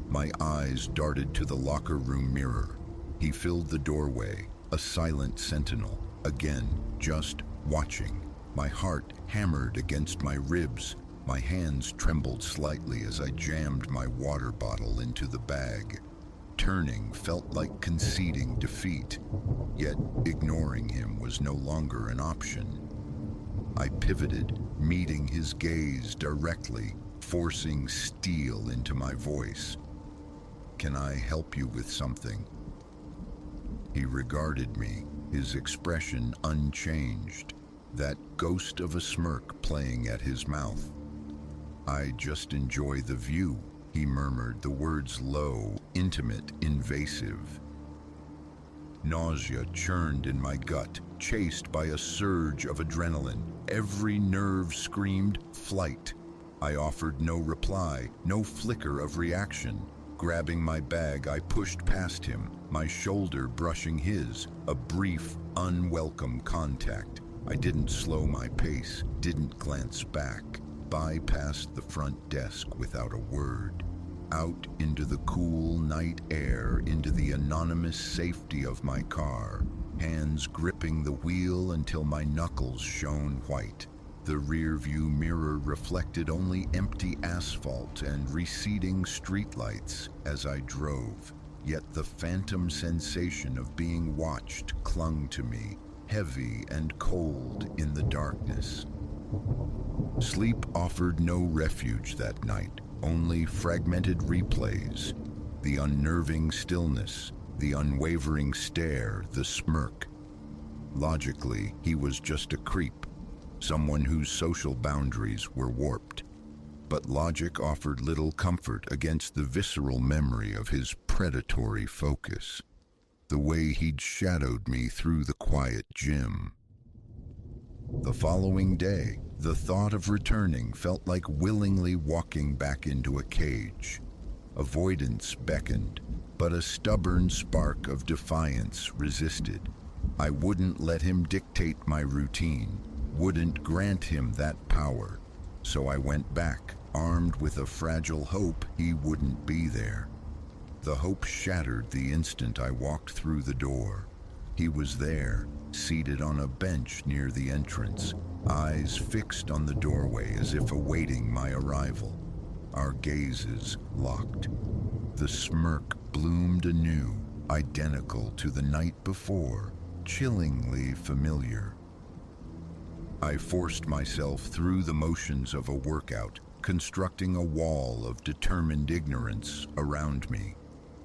My eyes darted to the locker room mirror. He filled the doorway, a silent sentinel, again, just watching. My heart hammered against my ribs. My hands trembled slightly as I jammed my water bottle into the bag. Turning felt like conceding defeat, yet ignoring him was no longer an option. I pivoted, meeting his gaze directly, forcing steel into my voice. "Can I help you with something?" He regarded me, his expression unchanged, that ghost of a smirk playing at his mouth. "I just enjoy the view," he murmured, the words low, intimate, invasive. Nausea churned in my gut, chased by a surge of adrenaline. Every nerve screamed flight. I offered no reply, no flicker of reaction. Grabbing my bag, I pushed past him, my shoulder brushing his, a brief, unwelcome contact. I didn't slow my pace, didn't glance back, bypassed the front desk without a word. Out into the cool night air, into the anonymous safety of my car, hands gripping the wheel until my knuckles shone white. The rear-view mirror reflected only empty asphalt and receding streetlights as I drove. Yet the phantom sensation of being watched clung to me, heavy and cold in the darkness. Sleep offered no refuge that night, only fragmented replays. The unnerving stillness, the unwavering stare, the smirk. Logically, he was just a creep, someone whose social boundaries were warped. But logic offered little comfort against the visceral memory of his predatory focus, the way he'd shadowed me through the quiet gym. The following day, the thought of returning felt like willingly walking back into a cage. Avoidance beckoned, but a stubborn spark of defiance resisted. I wouldn't let him dictate my routine, wouldn't grant him that power. So I went back, armed with a fragile hope he wouldn't be there. The hope shattered the instant I walked through the door. He was there, seated on a bench near the entrance, eyes fixed on the doorway as if awaiting my arrival. Our gazes locked. The smirk bloomed anew, identical to the night before, chillingly familiar. I forced myself through the motions of a workout, constructing a wall of determined ignorance around me.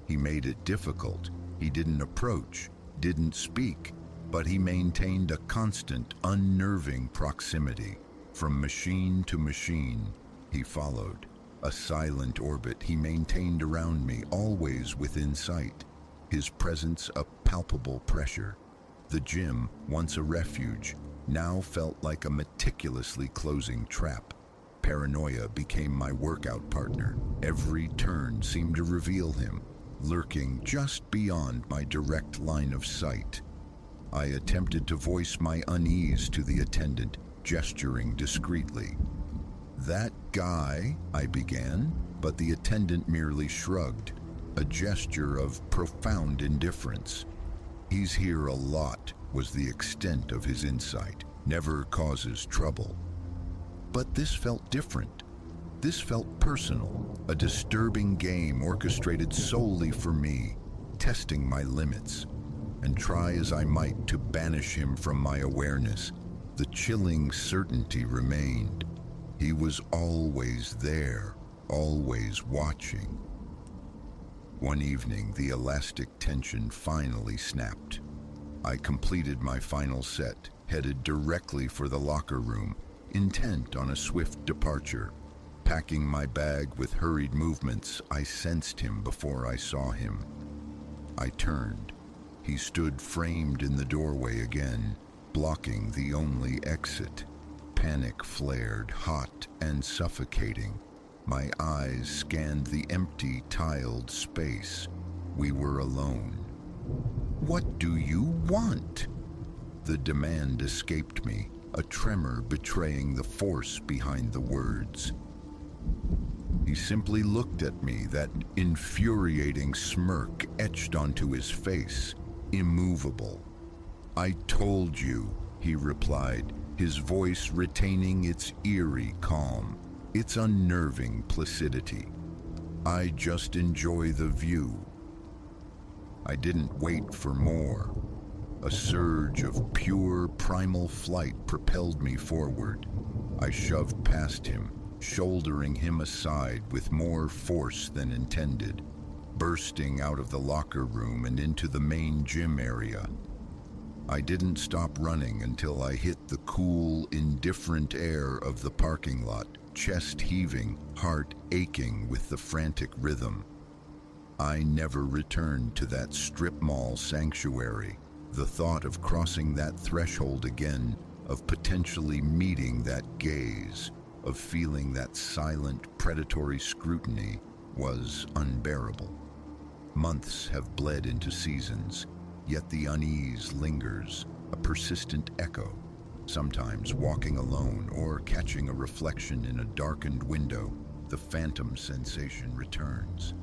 He made it difficult. He didn't approach, didn't speak, but he maintained a constant, unnerving proximity. From machine to machine, he followed. A silent orbit he maintained around me, always within sight. His presence a palpable pressure. The gym, once a refuge, now felt like a meticulously closing trap. Paranoia became my workout partner. Every turn seemed to reveal him, lurking just beyond my direct line of sight. I attempted to voice my unease to the attendant, gesturing discreetly. "That guy," I began, but the attendant merely shrugged, a gesture of profound indifference. "He's here a lot," was the extent of his insight. "Never causes trouble." But this felt different. This felt personal, a disturbing game orchestrated solely for me, testing my limits. And try as I might to banish him from my awareness, the chilling certainty remained. He was always there, always watching. One evening, the elastic tension finally snapped. I completed my final set, headed directly for the locker room, intent on a swift departure. Packing my bag with hurried movements, I sensed him before I saw him. I turned. He stood framed in the doorway again, blocking the only exit. Panic flared, hot and suffocating. My eyes scanned the empty, tiled space. We were alone. "What do you want?" The demand escaped me, a tremor betraying the force behind the words. He simply looked at me, that infuriating smirk etched onto his face, immovable. "I told you," he replied, his voice retaining its eerie calm, its unnerving placidity. "I just enjoy the view." I didn't wait for more. A surge of pure primal flight propelled me forward. I shoved past him, shouldering him aside with more force than intended, bursting out of the locker room and into the main gym area. I didn't stop running until I hit the cool, indifferent air of the parking lot, chest heaving, heart aching with the frantic rhythm. I never returned to that strip mall sanctuary. The thought of crossing that threshold again, of potentially meeting that gaze, of feeling that silent, predatory scrutiny, was unbearable. Months have bled into seasons, yet the unease lingers, a persistent echo. Sometimes walking alone or catching a reflection in a darkened window, the phantom sensation returns.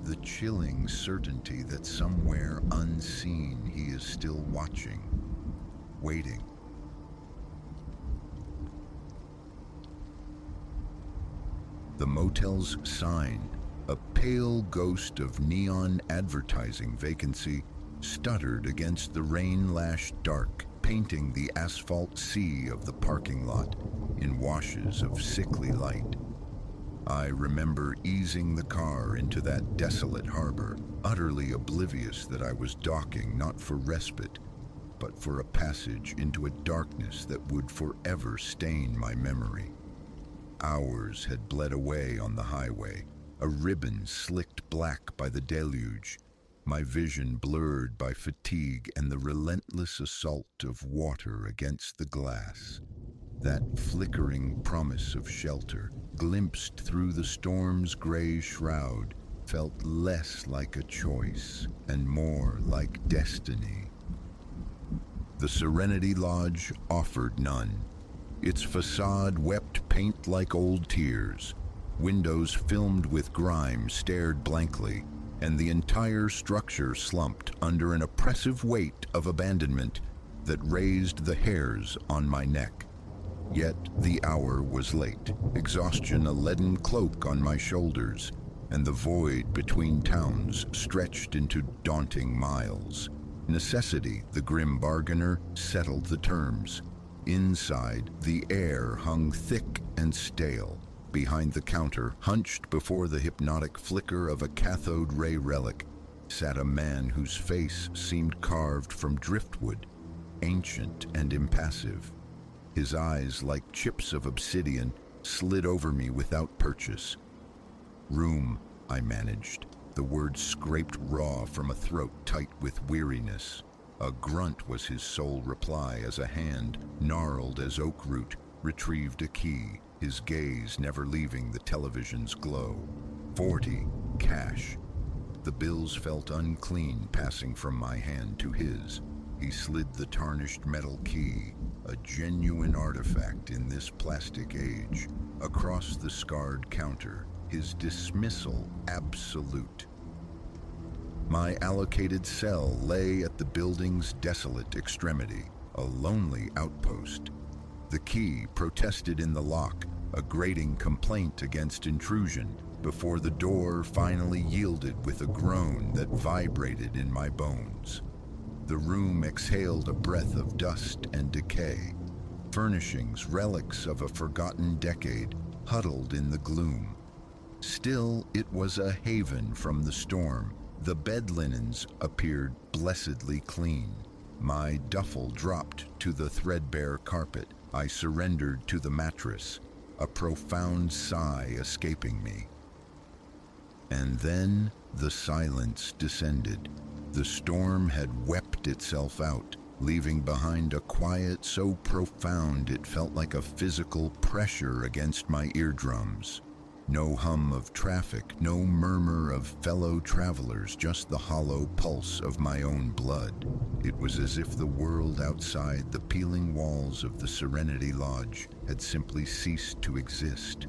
The chilling certainty that somewhere unseen he is still watching, waiting. The motel's sign, A pale ghost of neon advertising vacancy stuttered against the rain-lashed dark, painting the asphalt sea of the parking lot in washes of sickly light. I remember easing the car into that desolate harbor, utterly oblivious that I was docking not for respite, but for a passage into a darkness that would forever stain my memory. Hours had bled away on the highway, a ribbon slicked black by the deluge, my vision blurred by fatigue and the relentless assault of water against the glass. That flickering promise of shelter, glimpsed through the storm's gray shroud, felt less like a choice and more like destiny. The Serenity Lodge offered none. Its facade wept paint like old tears. Windows filmed with grime stared blankly, and the entire structure slumped under an oppressive weight of abandonment that raised the hairs on my neck. Yet the hour was late, exhaustion a leaden cloak on my shoulders, and the void between towns stretched into daunting miles. Necessity, the grim bargainer, settled the terms. Inside, the air hung thick and stale. Behind the counter, hunched before the hypnotic flicker of a cathode ray relic, sat a man whose face seemed carved from driftwood, ancient and impassive. His eyes, like chips of obsidian, slid over me without purchase. "Room," I managed, the words scraped raw from a throat tight with weariness. A grunt was his sole reply as a hand, gnarled as oak root, retrieved a key, his gaze never leaving the television's glow. 40, cash. The bills felt unclean passing from my hand to his. He slid the tarnished metal key, a genuine artifact in this plastic age, across the scarred counter, his dismissal absolute. My allocated cell lay at the building's desolate extremity, a lonely outpost. The key protested in the lock, a grating complaint against intrusion, before the door finally yielded with a groan that vibrated in my bones. The room exhaled a breath of dust and decay. Furnishings, relics of a forgotten decade, huddled in the gloom. Still, it was a haven from the storm. The bed linens appeared blessedly clean. My duffel dropped to the threadbare carpet. I surrendered to the mattress, a profound sigh escaping me. And then the silence descended. The storm had wept itself out, leaving behind a quiet so profound it felt like a physical pressure against my eardrums. No hum of traffic, no murmur of fellow travelers, just the hollow pulse of my own blood. It was as if the world outside the peeling walls of the Serenity Lodge had simply ceased to exist.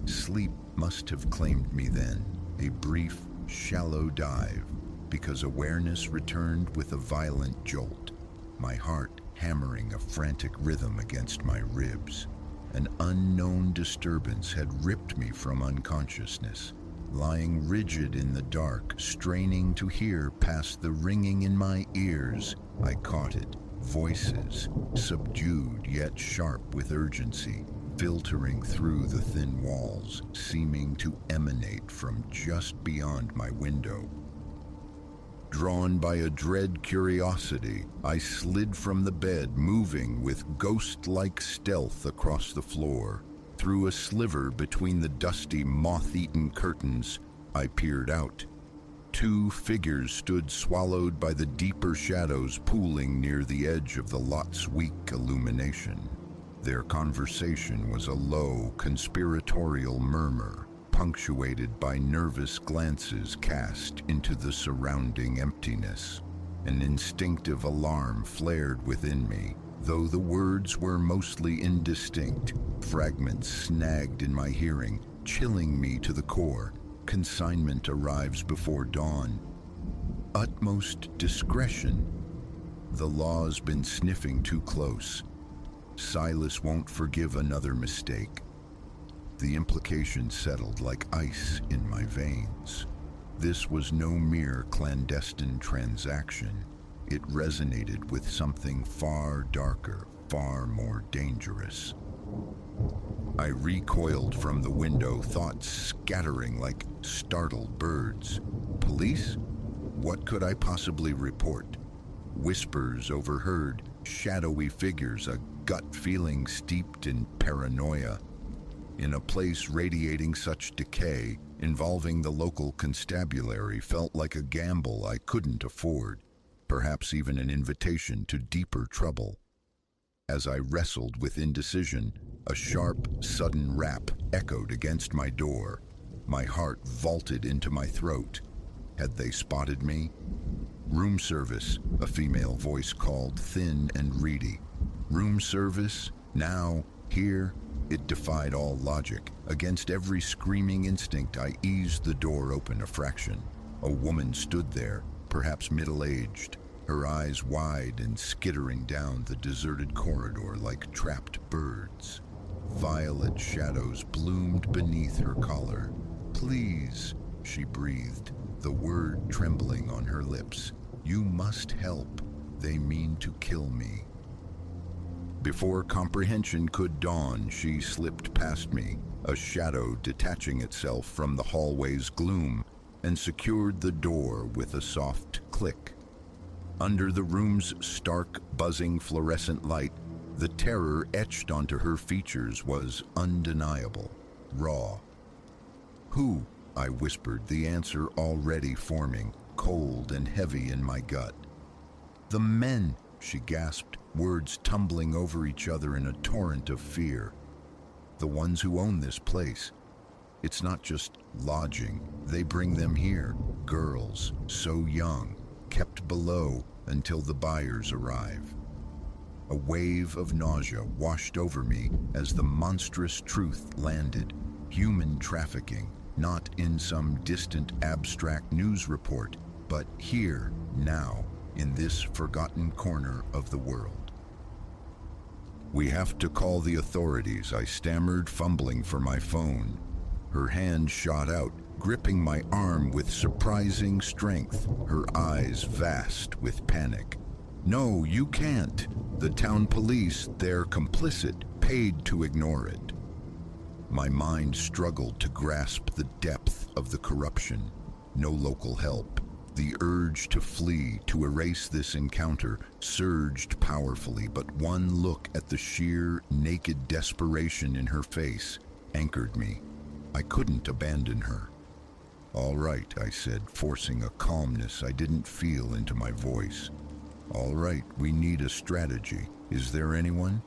Sleep must have claimed me then, a brief, shallow dive, because awareness returned with a violent jolt, my heart hammering a frantic rhythm against my ribs. An unknown disturbance had ripped me from unconsciousness. Lying rigid in the dark, straining to hear past the ringing in my ears, I caught it. Voices, subdued yet sharp with urgency, filtering through the thin walls, seeming to emanate from just beyond my window. Drawn by a dread curiosity, I slid from the bed, moving with ghost-like stealth across the floor. Through a sliver between the dusty, moth-eaten curtains, I peered out. Two figures stood swallowed by the deeper shadows pooling near the edge of the lot's weak illumination. Their conversation was a low, conspiratorial murmur, punctuated by nervous glances cast into the surrounding emptiness. An instinctive alarm flared within me, though the words were mostly indistinct, fragments snagged in my hearing, chilling me to the core. Consignment arrives before dawn. Utmost discretion. The law's been sniffing too close. Silas won't forgive another mistake. The implication settled like ice in my veins. This was no mere clandestine transaction. It resonated with something far darker, far more dangerous. I recoiled from the window, thoughts scattering like startled birds. Police? What could I possibly report? Whispers overheard, shadowy figures, a gut feeling steeped in paranoia. In a place radiating such decay, involving the local constabulary felt like a gamble I couldn't afford, perhaps even an invitation to deeper trouble. As I wrestled with indecision, a sharp, sudden rap echoed against my door. My heart vaulted into my throat. Had they spotted me? "Room service," a female voice called, thin and reedy. Room service? Now? Here? It defied all logic. Against every screaming instinct, I eased the door open a fraction. A woman stood there, perhaps middle-aged, her eyes wide and skittering down the deserted corridor like trapped birds. Violet shadows bloomed beneath her collar. "Please," she breathed, the word trembling on her lips. "You must help. They mean to kill me." Before comprehension could dawn, she slipped past me, a shadow detaching itself from the hallway's gloom, and secured the door with a soft click. Under the room's stark, buzzing fluorescent light, the terror etched onto her features was undeniable, raw. "Who?" I whispered, the answer already forming, cold and heavy in my gut. "The men," she gasped, words tumbling over each other in a torrent of fear. "The ones who own this place. It's not just lodging. They bring them here, girls, so young, kept below until the buyers arrive." A wave of nausea washed over me as the monstrous truth landed. Human trafficking, not in some distant abstract news report, but here, now, in this forgotten corner of the world. "We have to call the authorities," I stammered, fumbling for my phone. Her hand shot out, gripping my arm with surprising strength, her eyes vast with panic. "No, you can't. The town police, they're complicit, paid to ignore it." My mind struggled to grasp the depth of the corruption. No local help. The urge to flee, to erase this encounter, surged powerfully, but one look at the sheer, naked desperation in her face anchored me. I couldn't abandon her. "All right," I said, forcing a calmness I didn't feel into my voice. "All right, we need a strategy. Is there anyone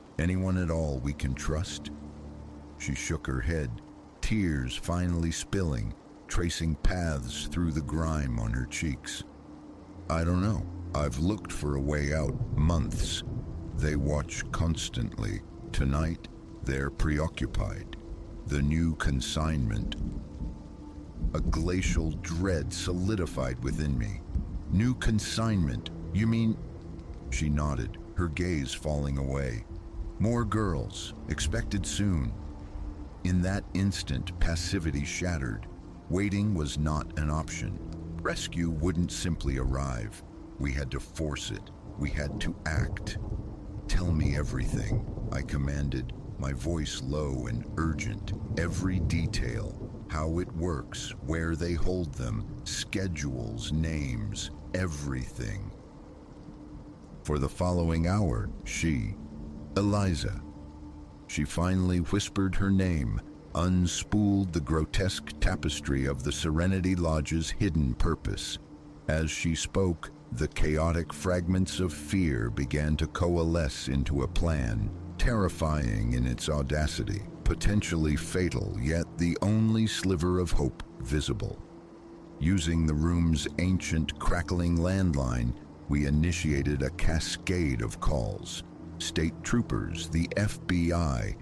at all we can trust?" She shook her head, tears finally spilling, tracing paths through the grime on her cheeks. "I don't know. I've looked for a way out months. They watch constantly. Tonight, they're preoccupied. The new consignment." A glacial dread solidified within me. "New consignment? You mean—" She nodded, her gaze falling away. "More girls, expected soon." In that instant, passivity shattered. Waiting was not an option. Rescue wouldn't simply arrive. We had to force it. We had to act. "Tell me everything," I commanded, my voice low and urgent. "Every detail. How it works, where they hold them, schedules, names, everything." For the following hour, Eliza. She finally whispered her name, unspooled the grotesque tapestry of the Serenity Lodge's hidden purpose. As she spoke, the chaotic fragments of fear began to coalesce into a plan, terrifying in its audacity, potentially fatal, yet the only sliver of hope visible. Using the room's ancient, crackling landline, we initiated a cascade of calls. State troopers, the FBI,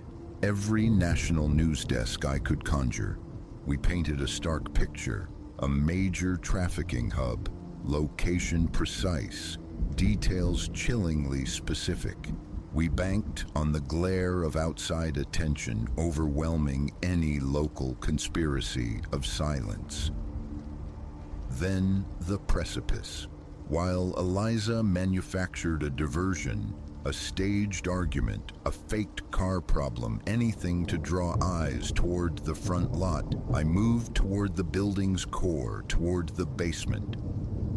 every national news desk I could conjure. We painted a stark picture, a major trafficking hub, location precise, details chillingly specific. We banked on the glare of outside attention overwhelming any local conspiracy of silence. Then the precipice. While Eliza manufactured a diversion, a staged argument, a faked car problem, anything to draw eyes toward the front lot, I moved toward the building's core, toward the basement.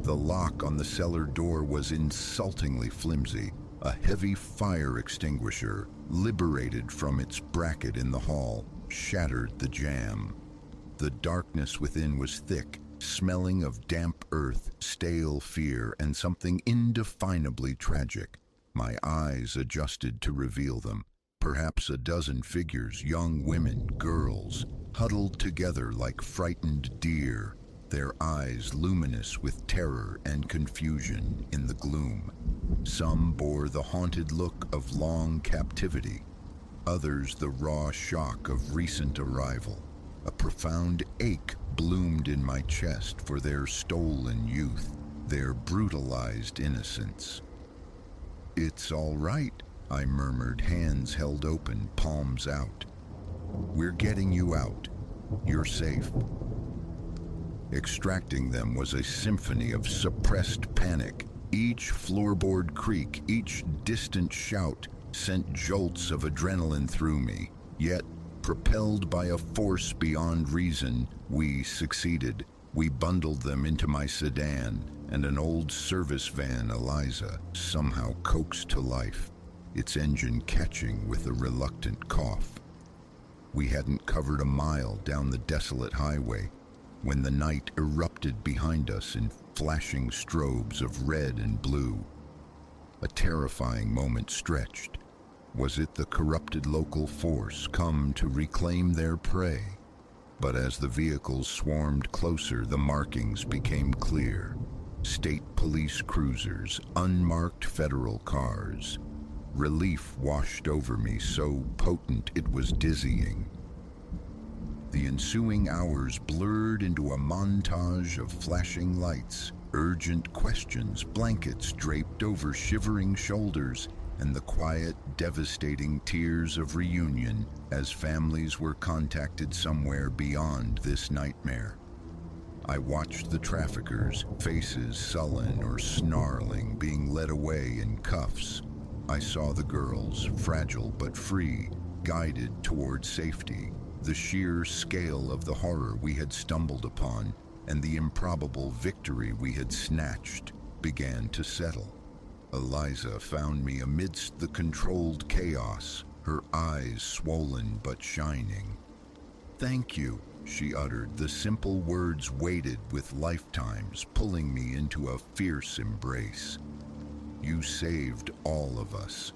The lock on the cellar door was insultingly flimsy. A heavy fire extinguisher, liberated from its bracket in the hall, shattered the jamb. The darkness within was thick, smelling of damp earth, stale fear, and something indefinably tragic. My eyes adjusted to reveal them. Perhaps a dozen figures, young women, girls, huddled together like frightened deer, their eyes luminous with terror and confusion in the gloom. Some bore the haunted look of long captivity, others the raw shock of recent arrival. A profound ache bloomed in my chest for their stolen youth, their brutalized innocence. "It's all right," I murmured, hands held open, palms out. "We're getting you out. You're safe." Extracting them was a symphony of suppressed panic. Each floorboard creak, each distant shout sent jolts of adrenaline through me. Yet, propelled by a force beyond reason, we succeeded. We bundled them into my sedan, and an old service van Eliza somehow coaxed to life, its engine catching with a reluctant cough. We hadn't covered a mile down the desolate highway when the night erupted behind us in flashing strobes of red and blue. A terrifying moment stretched. Was it the corrupted local force come to reclaim their prey? But as the vehicles swarmed closer, the markings became clear. State police cruisers, unmarked federal cars. Relief washed over me, so potent it was dizzying. The ensuing hours blurred into a montage of flashing lights, urgent questions, blankets draped over shivering shoulders, and the quiet, devastating tears of reunion as families were contacted somewhere beyond this nightmare. I watched the traffickers, faces sullen or snarling, being led away in cuffs. I saw the girls, fragile but free, guided toward safety. The sheer scale of the horror we had stumbled upon and the improbable victory we had snatched began to settle. Eliza found me amidst the controlled chaos, her eyes swollen but shining. "Thank you," she uttered, the simple words weighted with lifetimes, pulling me into a fierce embrace. "You saved all of us."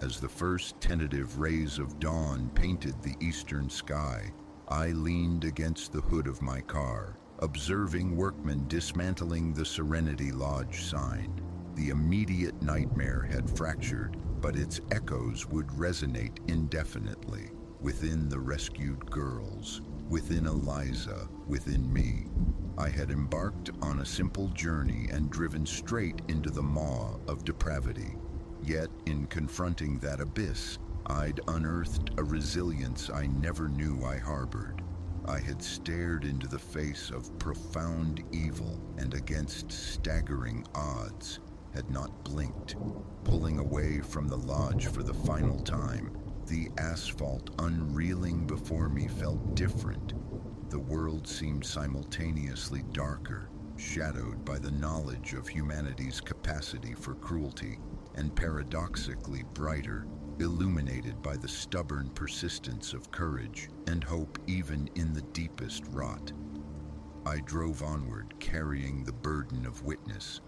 As the first tentative rays of dawn painted the eastern sky, I leaned against the hood of my car, observing workmen dismantling the Serenity Lodge sign. The immediate nightmare had fractured, but its echoes would resonate indefinitely within the rescued girls, within Eliza, within me. I had embarked on a simple journey and driven straight into the maw of depravity. Yet, in confronting that abyss, I'd unearthed a resilience I never knew I harbored. I had stared into the face of profound evil and against staggering odds had not blinked. Pulling away from the lodge for the final time, the asphalt unreeling before me felt different. The world seemed simultaneously darker, shadowed by the knowledge of humanity's capacity for cruelty, and paradoxically brighter, illuminated by the stubborn persistence of courage and hope even in the deepest rot. I drove onward, carrying the burden of witness,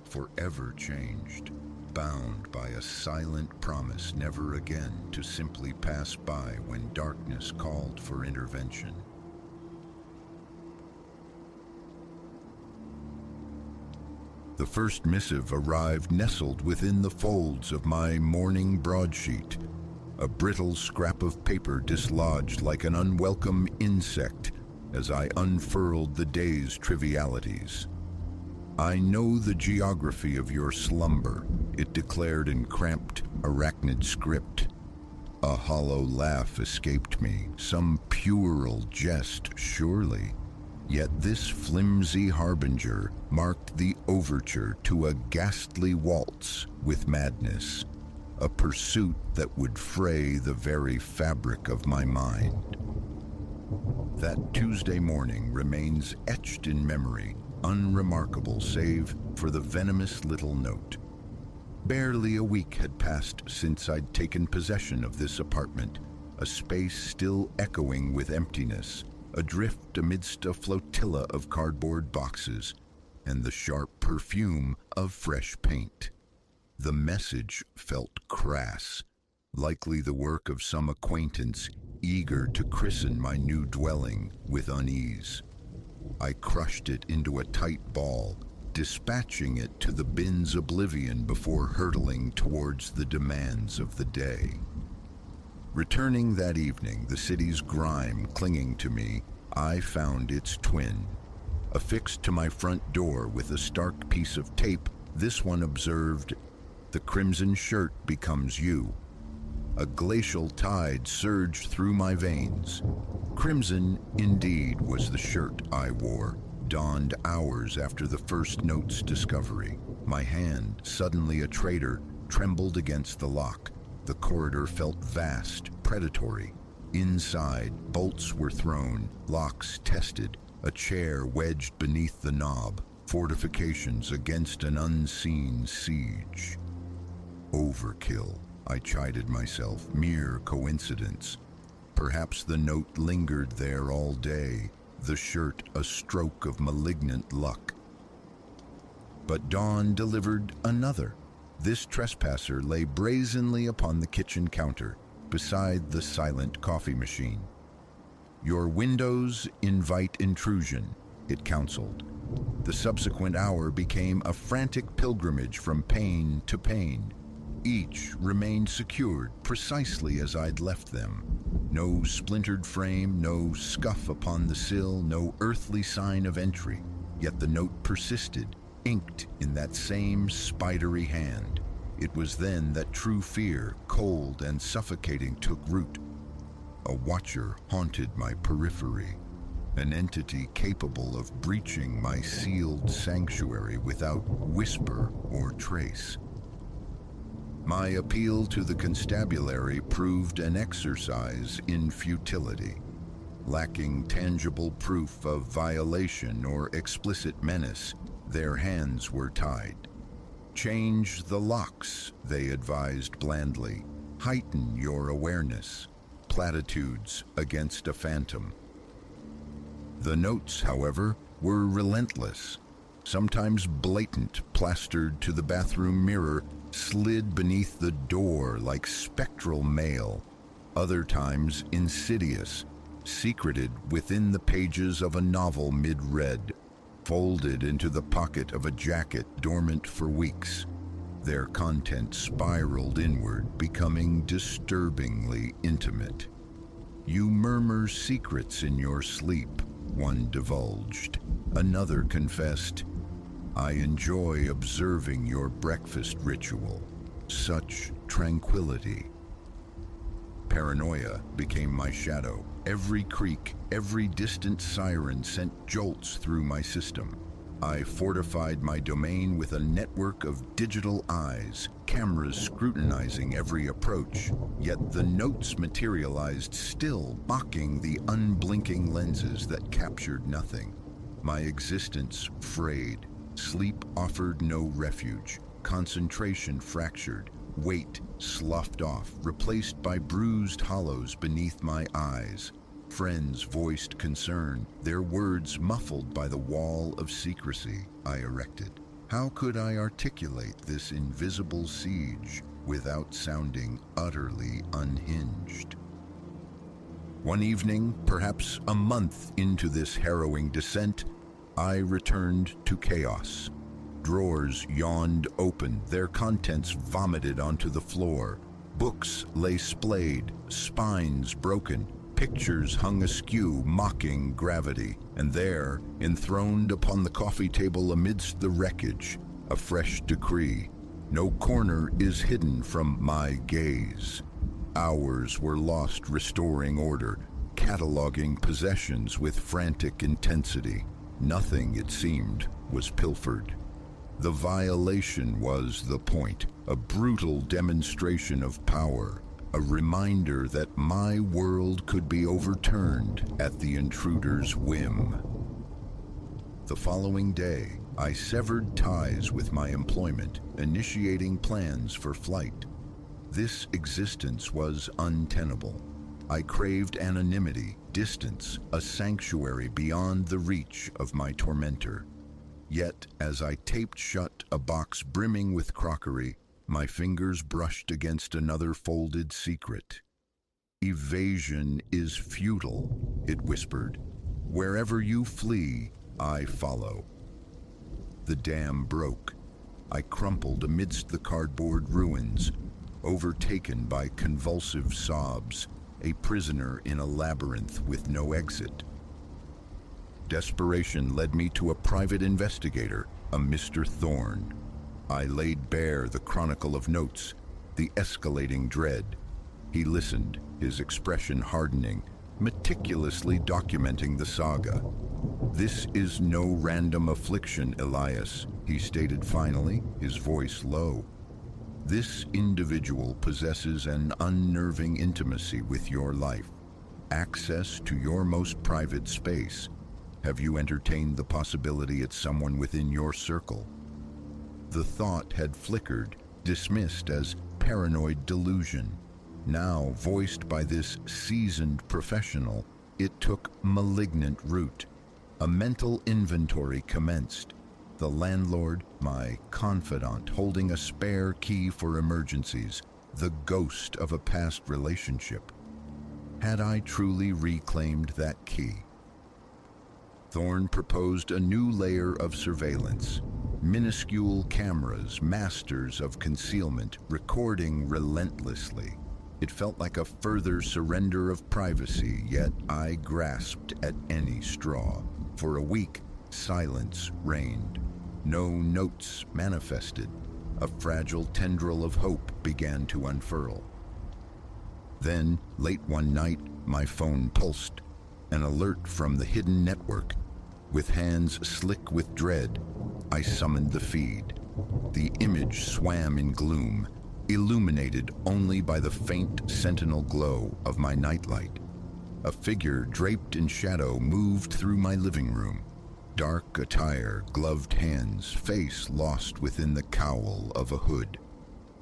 forever changed, bound by a silent promise never again to simply pass by when darkness called for intervention. The first missive arrived nestled within the folds of my morning broadsheet, a brittle scrap of paper dislodged like an unwelcome insect as I unfurled the day's trivialities. "I know the geography of your slumber," it declared in cramped arachnid script. A hollow laugh escaped me, some puerile jest, surely. Yet this flimsy harbinger marked the overture to a ghastly waltz with madness, a pursuit that would fray the very fabric of my mind. That Tuesday morning remains etched in memory, unremarkable save for the venomous little note. Barely a week had passed since I'd taken possession of this apartment, a space still echoing with emptiness, adrift amidst a flotilla of cardboard boxes, and the sharp perfume of fresh paint. The message felt crass, likely the work of some acquaintance eager to christen my new dwelling with unease. I crushed it into a tight ball, dispatching it to the bin's oblivion before hurtling towards the demands of the day. Returning that evening, the city's grime clinging to me, I found its twin. Affixed to my front door with a stark piece of tape, this one observed, "The crimson shirt becomes you." A glacial tide surged through my veins. Crimson, indeed, was the shirt I wore, donned hours after the first note's discovery. My hand, suddenly a traitor, trembled against the lock. The corridor felt vast, predatory. Inside, bolts were thrown, locks tested, a chair wedged beneath the knob, fortifications against an unseen siege. Overkill, I chided myself, mere coincidence. Perhaps the note lingered there all day, the shirt a stroke of malignant luck. But dawn delivered another. This trespasser lay brazenly upon the kitchen counter, beside the silent coffee machine. "Your windows invite intrusion," it counseled. The subsequent hour became a frantic pilgrimage from pane to pane. Each remained secured precisely as I'd left them. No splintered frame, no scuff upon the sill, no earthly sign of entry. Yet the note persisted, inked in that same spidery hand. It was then that true fear, cold and suffocating, took root. A watcher haunted my periphery, an entity capable of breaching my sealed sanctuary without whisper or trace. My appeal to the constabulary proved an exercise in futility. Lacking tangible proof of violation or explicit menace, their hands were tied. "Change the locks," they advised blandly. "Heighten your awareness." Platitudes against a phantom. The notes, however, were relentless. Sometimes blatant, plastered to the bathroom mirror, slid beneath the door like spectral mail. Other times insidious, secreted within the pages of a novel mid-read, folded into the pocket of a jacket dormant for weeks. Their content spiraled inward, becoming disturbingly intimate. "You murmur secrets in your sleep," one divulged. Another confessed, "I enjoy observing your breakfast ritual. Such tranquility." Paranoia became my shadow. Every creak, every distant siren sent jolts through my system. I fortified my domain with a network of digital eyes, cameras scrutinizing every approach. Yet the notes materialized still, mocking the unblinking lenses that captured nothing. My existence frayed. Sleep offered no refuge. Concentration fractured. Weight sloughed off, replaced by bruised hollows beneath my eyes. Friends voiced concern, their words muffled by the wall of secrecy I erected. How could I articulate this invisible siege without sounding utterly unhinged? One evening, perhaps a month into this harrowing descent, I returned to chaos. Drawers yawned open, their contents vomited onto the floor. Books lay splayed, spines broken, Pictures hung askew, mocking gravity, and there, enthroned upon the coffee table amidst the wreckage, a fresh decree. No corner is hidden from my gaze. Hours were lost restoring order, cataloging possessions with frantic intensity. Nothing, it seemed, was pilfered. The violation was the point, a brutal demonstration of power, a reminder that my world could be overturned at the intruder's whim. The following day, I severed ties with my employment, initiating plans for flight. This existence was untenable. I craved anonymity, distance, a sanctuary beyond the reach of my tormentor. Yet, as I taped shut a box brimming with crockery, my fingers brushed against another folded secret. "Evasion is futile," it whispered. "Wherever you flee, I follow." The dam broke. I crumpled amidst the cardboard ruins, overtaken by convulsive sobs, a prisoner in a labyrinth with no exit. Desperation led me to a private investigator, a Mr. Thorne. I laid bare the chronicle of notes, the escalating dread. He listened, his expression hardening, meticulously documenting the saga. "This is no random affliction, Elias," he stated finally, his voice low. "This individual possesses an unnerving intimacy with your life, access to your most private space. Have you entertained the possibility it's someone within your circle?" The thought had flickered, dismissed as paranoid delusion. Now, voiced by this seasoned professional, it took malignant root. A mental inventory commenced. The landlord, my confidant, holding a spare key for emergencies, the ghost of a past relationship. Had I truly reclaimed that key? Thorne proposed a new layer of surveillance. Minuscule cameras, masters of concealment, recording relentlessly. It felt like a further surrender of privacy, yet I grasped at any straw. For a week, silence reigned. No notes manifested. A fragile tendril of hope began to unfurl. Then, late one night, my phone pulsed. An alert from the hidden network. With hands slick with dread, I summoned the feed. The image swam in gloom, illuminated only by the faint sentinel glow of my nightlight. A figure draped in shadow moved through my living room. Dark attire, gloved hands, face lost within the cowl of a hood.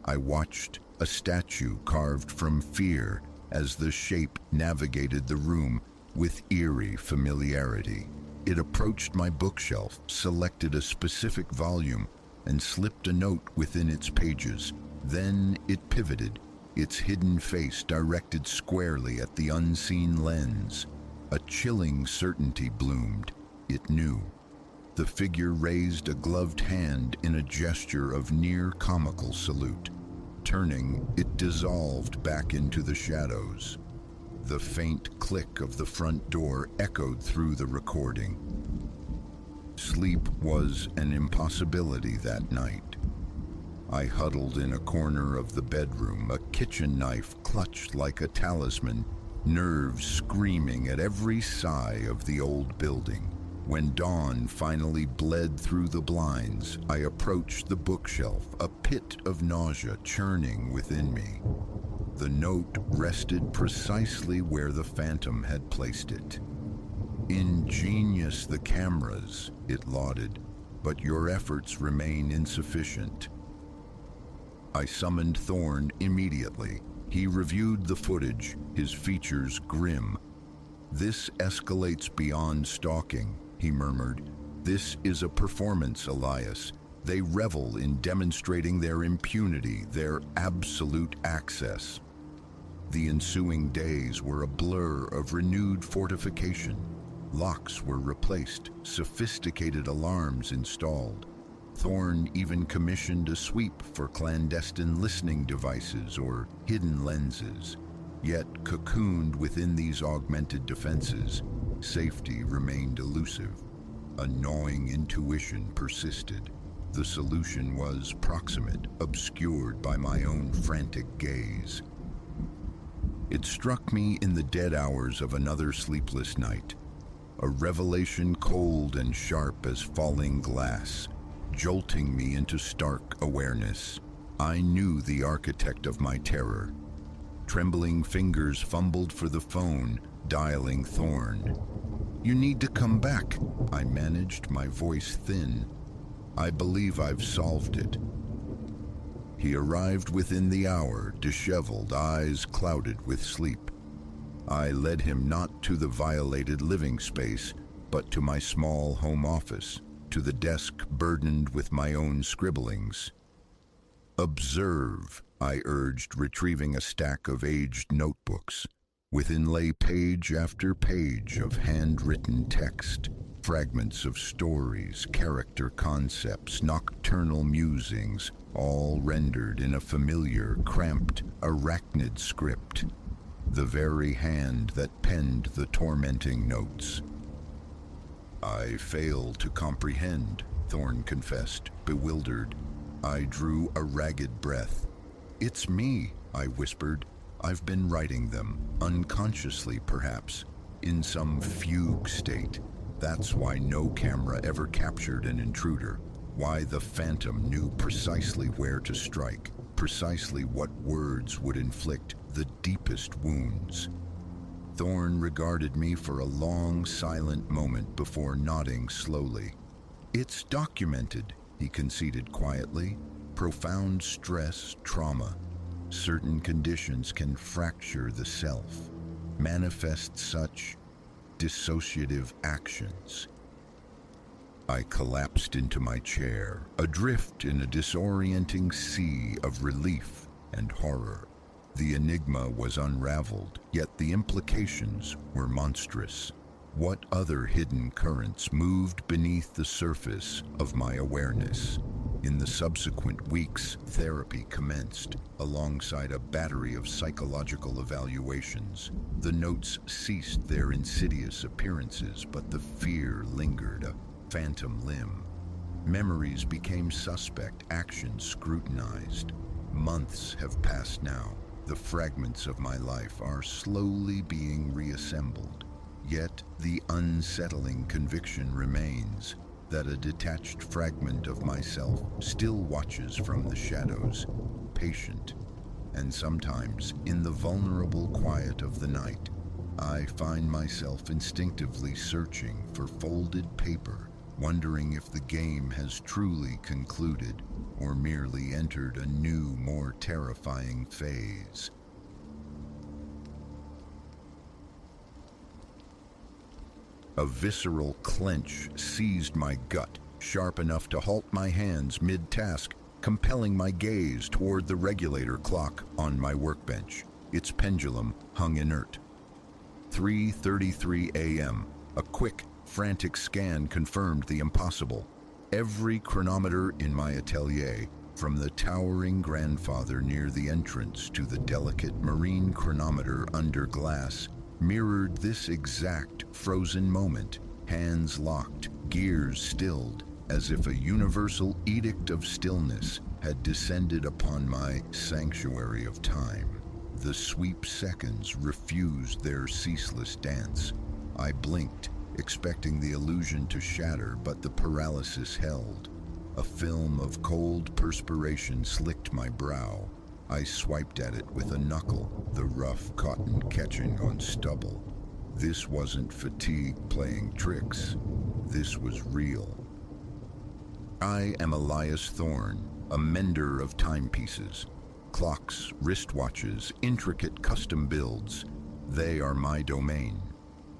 I watched, a statue carved from fear, as the shape navigated the room with eerie familiarity. It approached my bookshelf, selected a specific volume, and slipped a note within its pages. Then it pivoted, its hidden face directed squarely at the unseen lens. A chilling certainty bloomed. It knew. The figure raised a gloved hand in a gesture of near-comical salute. Turning, it dissolved back into the shadows. The faint click of the front door echoed through the recording. Sleep was an impossibility that night. I huddled in a corner of the bedroom, a kitchen knife clutched like a talisman, nerves screaming at every sigh of the old building. When dawn finally bled through the blinds, I approached the bookshelf, a pit of nausea churning within me. The note rested precisely where the phantom had placed it. "Ingenious the cameras," it lauded, "but your efforts remain insufficient." I summoned Thorne immediately. He reviewed the footage, his features grim. "This escalates beyond stalking," he murmured. "This is a performance, Elias. They revel in demonstrating their impunity, their absolute access." The ensuing days were a blur of renewed fortification. Locks were replaced, sophisticated alarms installed. Thorne even commissioned a sweep for clandestine listening devices or hidden lenses. Yet, cocooned within these augmented defenses, safety remained elusive. A gnawing intuition persisted. The solution was proximate, obscured by my own frantic gaze. It struck me in the dead hours of another sleepless night. A revelation cold and sharp as falling glass, jolting me into stark awareness. I knew the architect of my terror. Trembling fingers fumbled for the phone, dialing Thorn. "You need to come back," I managed, my voice thin. "I believe I've solved it." He arrived within the hour, disheveled, eyes clouded with sleep. I led him not to the violated living space, but to my small home office, to the desk burdened with my own scribblings. "Observe," I urged, retrieving a stack of aged notebooks. Within lay page after page of handwritten text, fragments of stories, character concepts, nocturnal musings, all rendered in a familiar, cramped, arachnid script, the very hand that penned the tormenting notes. "I fail to comprehend," Thorne confessed, bewildered. I drew a ragged breath. "It's me," I whispered. "I've been writing them, unconsciously perhaps, in some fugue state. That's why no camera ever captured an intruder, why the phantom knew precisely where to strike, precisely what words would inflict the deepest wounds." Thorne regarded me for a long, silent moment before nodding slowly. "It's documented," he conceded quietly. "Profound stress, trauma. Certain conditions can fracture the self, manifest such dissociative actions." I collapsed into my chair, adrift in a disorienting sea of relief and horror. The enigma was unraveled, yet the implications were monstrous. What other hidden currents moved beneath the surface of my awareness? In the subsequent weeks, therapy commenced, alongside a battery of psychological evaluations. The notes ceased their insidious appearances, but the fear lingered, a phantom limb. Memories became suspect, actions scrutinized. Months have passed now. The fragments of my life are slowly being reassembled. Yet the unsettling conviction remains that a detached fragment of myself still watches from the shadows, patient, and sometimes in the vulnerable quiet of the night, I find myself instinctively searching for folded paper, wondering if the game has truly concluded or merely entered a new, more terrifying phase. A visceral clench seized my gut, sharp enough to halt my hands mid-task, compelling my gaze toward the regulator clock on my workbench. Its pendulum hung inert. 3:33 a.m. A quick, frantic scan confirmed the impossible. Every chronometer in my atelier, from the towering grandfather near the entrance to the delicate marine chronometer under glass, mirrored this exact frozen moment, hands locked, gears stilled, as if a universal edict of stillness had descended upon my sanctuary of time. The sweep seconds refused their ceaseless dance. I blinked, expecting the illusion to shatter, but the paralysis held. A film of cold perspiration slicked my brow. I swiped at it with a knuckle, the rough cotton catching on stubble. This wasn't fatigue playing tricks. This was real. I am Elias Thorne, a mender of timepieces. Clocks, wristwatches, intricate custom builds. They are my domain.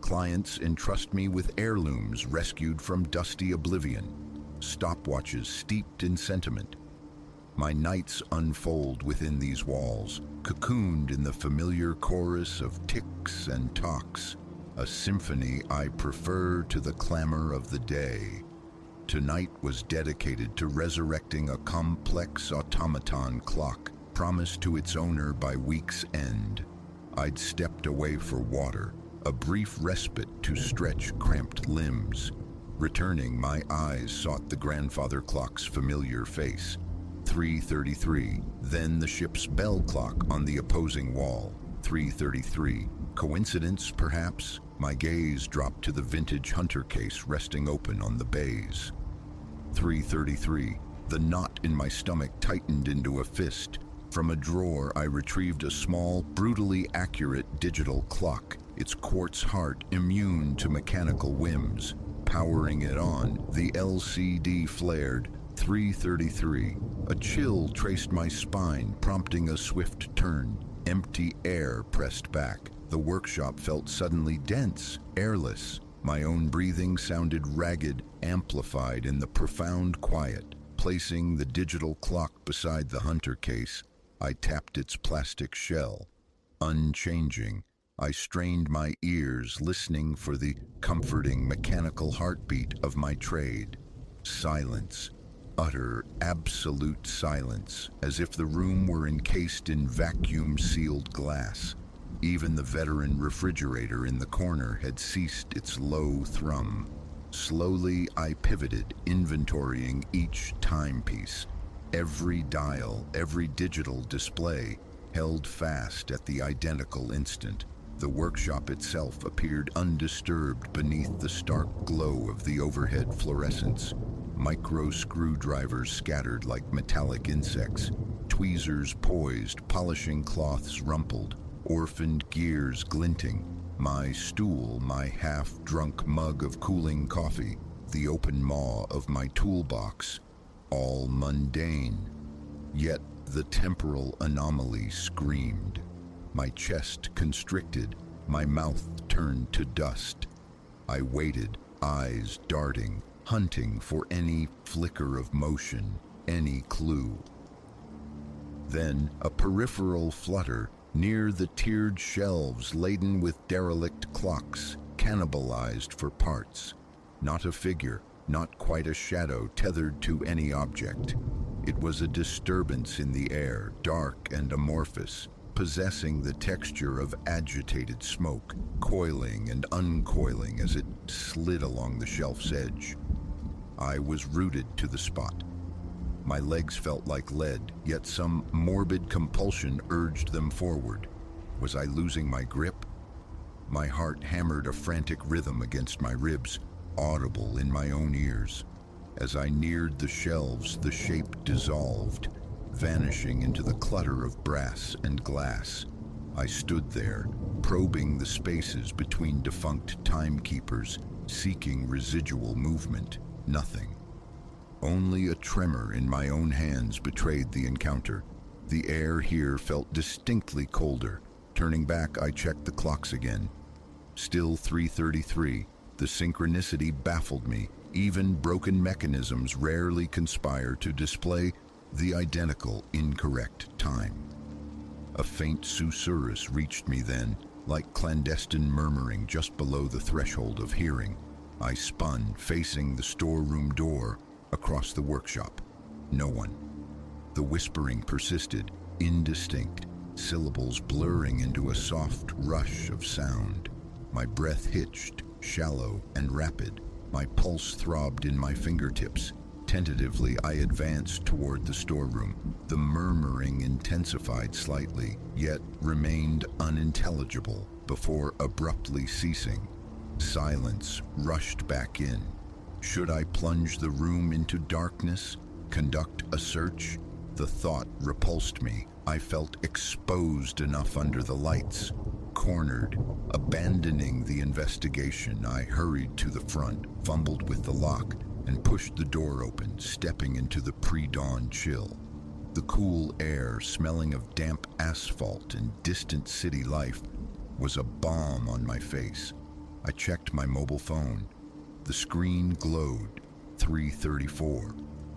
Clients entrust me with heirlooms rescued from dusty oblivion, stopwatches steeped in sentiment. My nights unfold within these walls, cocooned in the familiar chorus of ticks and tocks, a symphony I prefer to the clamor of the day. Tonight was dedicated to resurrecting a complex automaton clock promised to its owner by week's end. I'd stepped away for water, a brief respite to stretch cramped limbs. Returning, my eyes sought the grandfather clock's familiar face. 3:33. Then the ship's bell clock on the opposing wall. 3:33. Coincidence, perhaps? My gaze dropped to the vintage hunter case resting open on the bays. 3:33. The knot in my stomach tightened into a fist. From a drawer, I retrieved a small, brutally accurate digital clock, its quartz heart immune to mechanical whims. Powering it on, the LCD flared. 3:33. A chill traced my spine, prompting a swift turn. Empty air pressed back. The workshop felt suddenly dense, airless. My own breathing sounded ragged, amplified in the profound quiet. Placing the digital clock beside the hunter case, I tapped its plastic shell. Unchanging, I strained my ears, listening for the comforting mechanical heartbeat of my trade. Silence. Utter, absolute silence, as if the room were encased in vacuum-sealed glass. Even the veteran refrigerator in the corner had ceased its low thrum. Slowly, I pivoted, inventorying each timepiece. Every dial, every digital display, held fast at the identical instant. The workshop itself appeared undisturbed beneath the stark glow of the overhead fluorescence. Micro screwdrivers scattered like metallic insects, tweezers poised, polishing cloths rumpled, orphaned gears glinting. My stool, my half-drunk mug of cooling coffee, the open maw of my toolbox, all mundane. Yet the temporal anomaly screamed. My chest constricted, my mouth turned to dust. I waited, eyes darting, hunting for any flicker of motion, any clue. Then a peripheral flutter near the tiered shelves laden with derelict clocks, cannibalized for parts. Not a figure, not quite a shadow tethered to any object. It was a disturbance in the air, dark and amorphous, possessing the texture of agitated smoke, coiling and uncoiling as it slid along the shelf's edge. I was rooted to the spot. My legs felt like lead, yet some morbid compulsion urged them forward. Was I losing my grip? My heart hammered a frantic rhythm against my ribs, audible in my own ears. As I neared the shelves, the shape dissolved, vanishing into the clutter of brass and glass. I stood there, probing the spaces between defunct timekeepers, seeking residual movement. Nothing. Only a tremor in my own hands betrayed the encounter. The air here felt distinctly colder. Turning back, I checked the clocks again. Still 3:33. The synchronicity baffled me. Even broken mechanisms rarely conspire to display the identical incorrect time. A faint susurrus reached me then, like clandestine murmuring just below the threshold of hearing. I spun, facing the storeroom door, across the workshop. No one. The whispering persisted, indistinct, syllables blurring into a soft rush of sound. My breath hitched, shallow and rapid. My pulse throbbed in my fingertips. Tentatively, I advanced toward the storeroom. The murmuring intensified slightly, yet remained unintelligible before abruptly ceasing. Silence rushed back in. Should I plunge the room into darkness, conduct a search? The thought repulsed me. I felt exposed enough under the lights. Cornered, abandoning the investigation, I hurried to the front, fumbled with the lock, and pushed the door open, stepping into the pre-dawn chill. The cool air, smelling of damp asphalt and distant city life, was a balm on my face. I checked my mobile phone. The screen glowed. 3:34.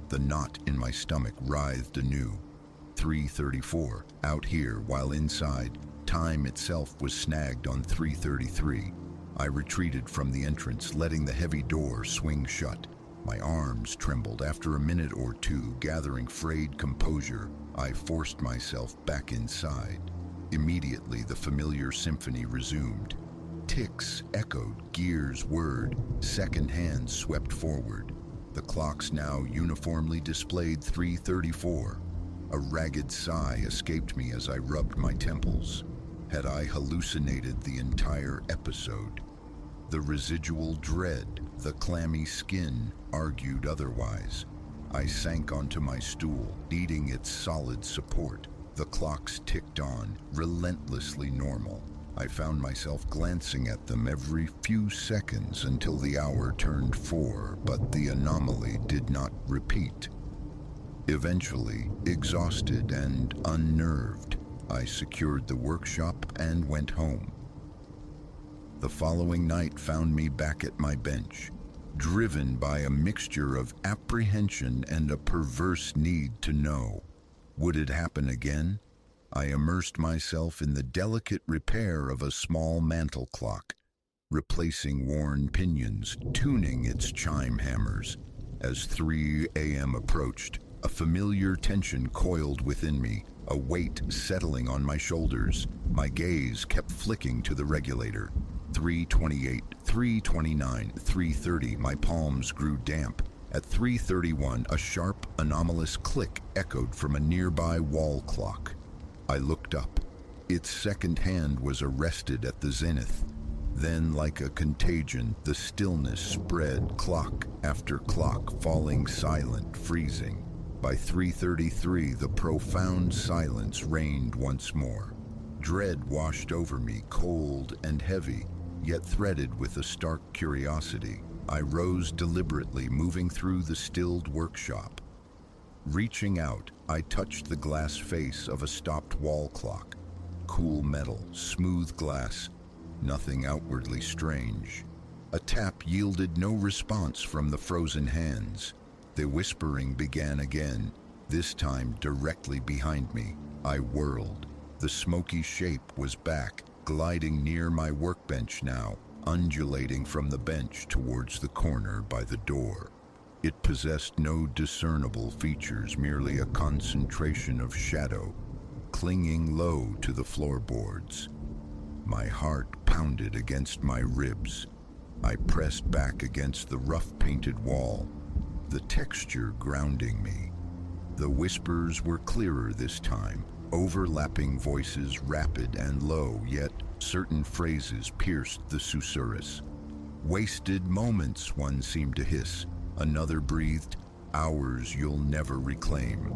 The knot in my stomach writhed anew. 3:34. Out here, while inside, time itself was snagged on 3:33. I retreated from the entrance, letting the heavy door swing shut. My arms trembled. After a minute or two, gathering frayed composure, I forced myself back inside. Immediately, the familiar symphony resumed. Ticks echoed, gears whirred, second hands swept forward. The clocks now uniformly displayed 3:34. A ragged sigh escaped me as I rubbed my temples. Had I hallucinated the entire episode? The residual dread, the clammy skin, argued otherwise. I sank onto my stool, needing its solid support. The clocks ticked on, relentlessly normal. I found myself glancing at them every few seconds until the hour turned 4, but the anomaly did not repeat. Eventually, exhausted and unnerved, I secured the workshop and went home. The following night found me back at my bench, driven by a mixture of apprehension and a perverse need to know. Would it happen again? I immersed myself in the delicate repair of a small mantel clock, replacing worn pinions, tuning its chime hammers. As 3 a.m. approached, a familiar tension coiled within me, a weight settling on my shoulders. My gaze kept flicking to the regulator. 3:28, 3:29, 3:30, my palms grew damp. At 3:31, a sharp, anomalous click echoed from a nearby wall clock. I looked up. Its second hand was arrested at the zenith. Then, like a contagion, the stillness spread, clock after clock falling silent, freezing. By 3:33, the profound silence reigned once more. Dread washed over me, cold and heavy, yet threaded with a stark curiosity. I rose deliberately, moving through the stilled workshop. Reaching out, I touched the glass face of a stopped wall clock. Cool metal, smooth glass, nothing outwardly strange. A tap yielded no response from the frozen hands. The whispering began again, this time directly behind me. I whirled. The smoky shape was back, gliding near my workbench now, undulating from the bench towards the corner by the door. It possessed no discernible features, merely a concentration of shadow, clinging low to the floorboards. My heart pounded against my ribs. I pressed back against the rough-painted wall, the texture grounding me. The whispers were clearer this time, overlapping voices rapid and low, yet certain phrases pierced the susurrus. Wasted moments, one seemed to hiss. Another breathed, hours you'll never reclaim.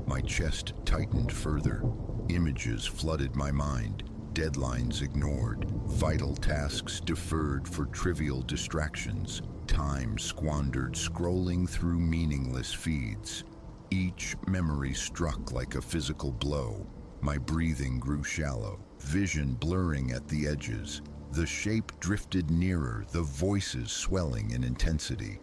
My chest tightened further. Images flooded my mind, deadlines ignored, vital tasks deferred for trivial distractions, time squandered scrolling through meaningless feeds. Each memory struck like a physical blow. My breathing grew shallow, vision blurring at the edges. The shape drifted nearer, the voices swelling in intensity.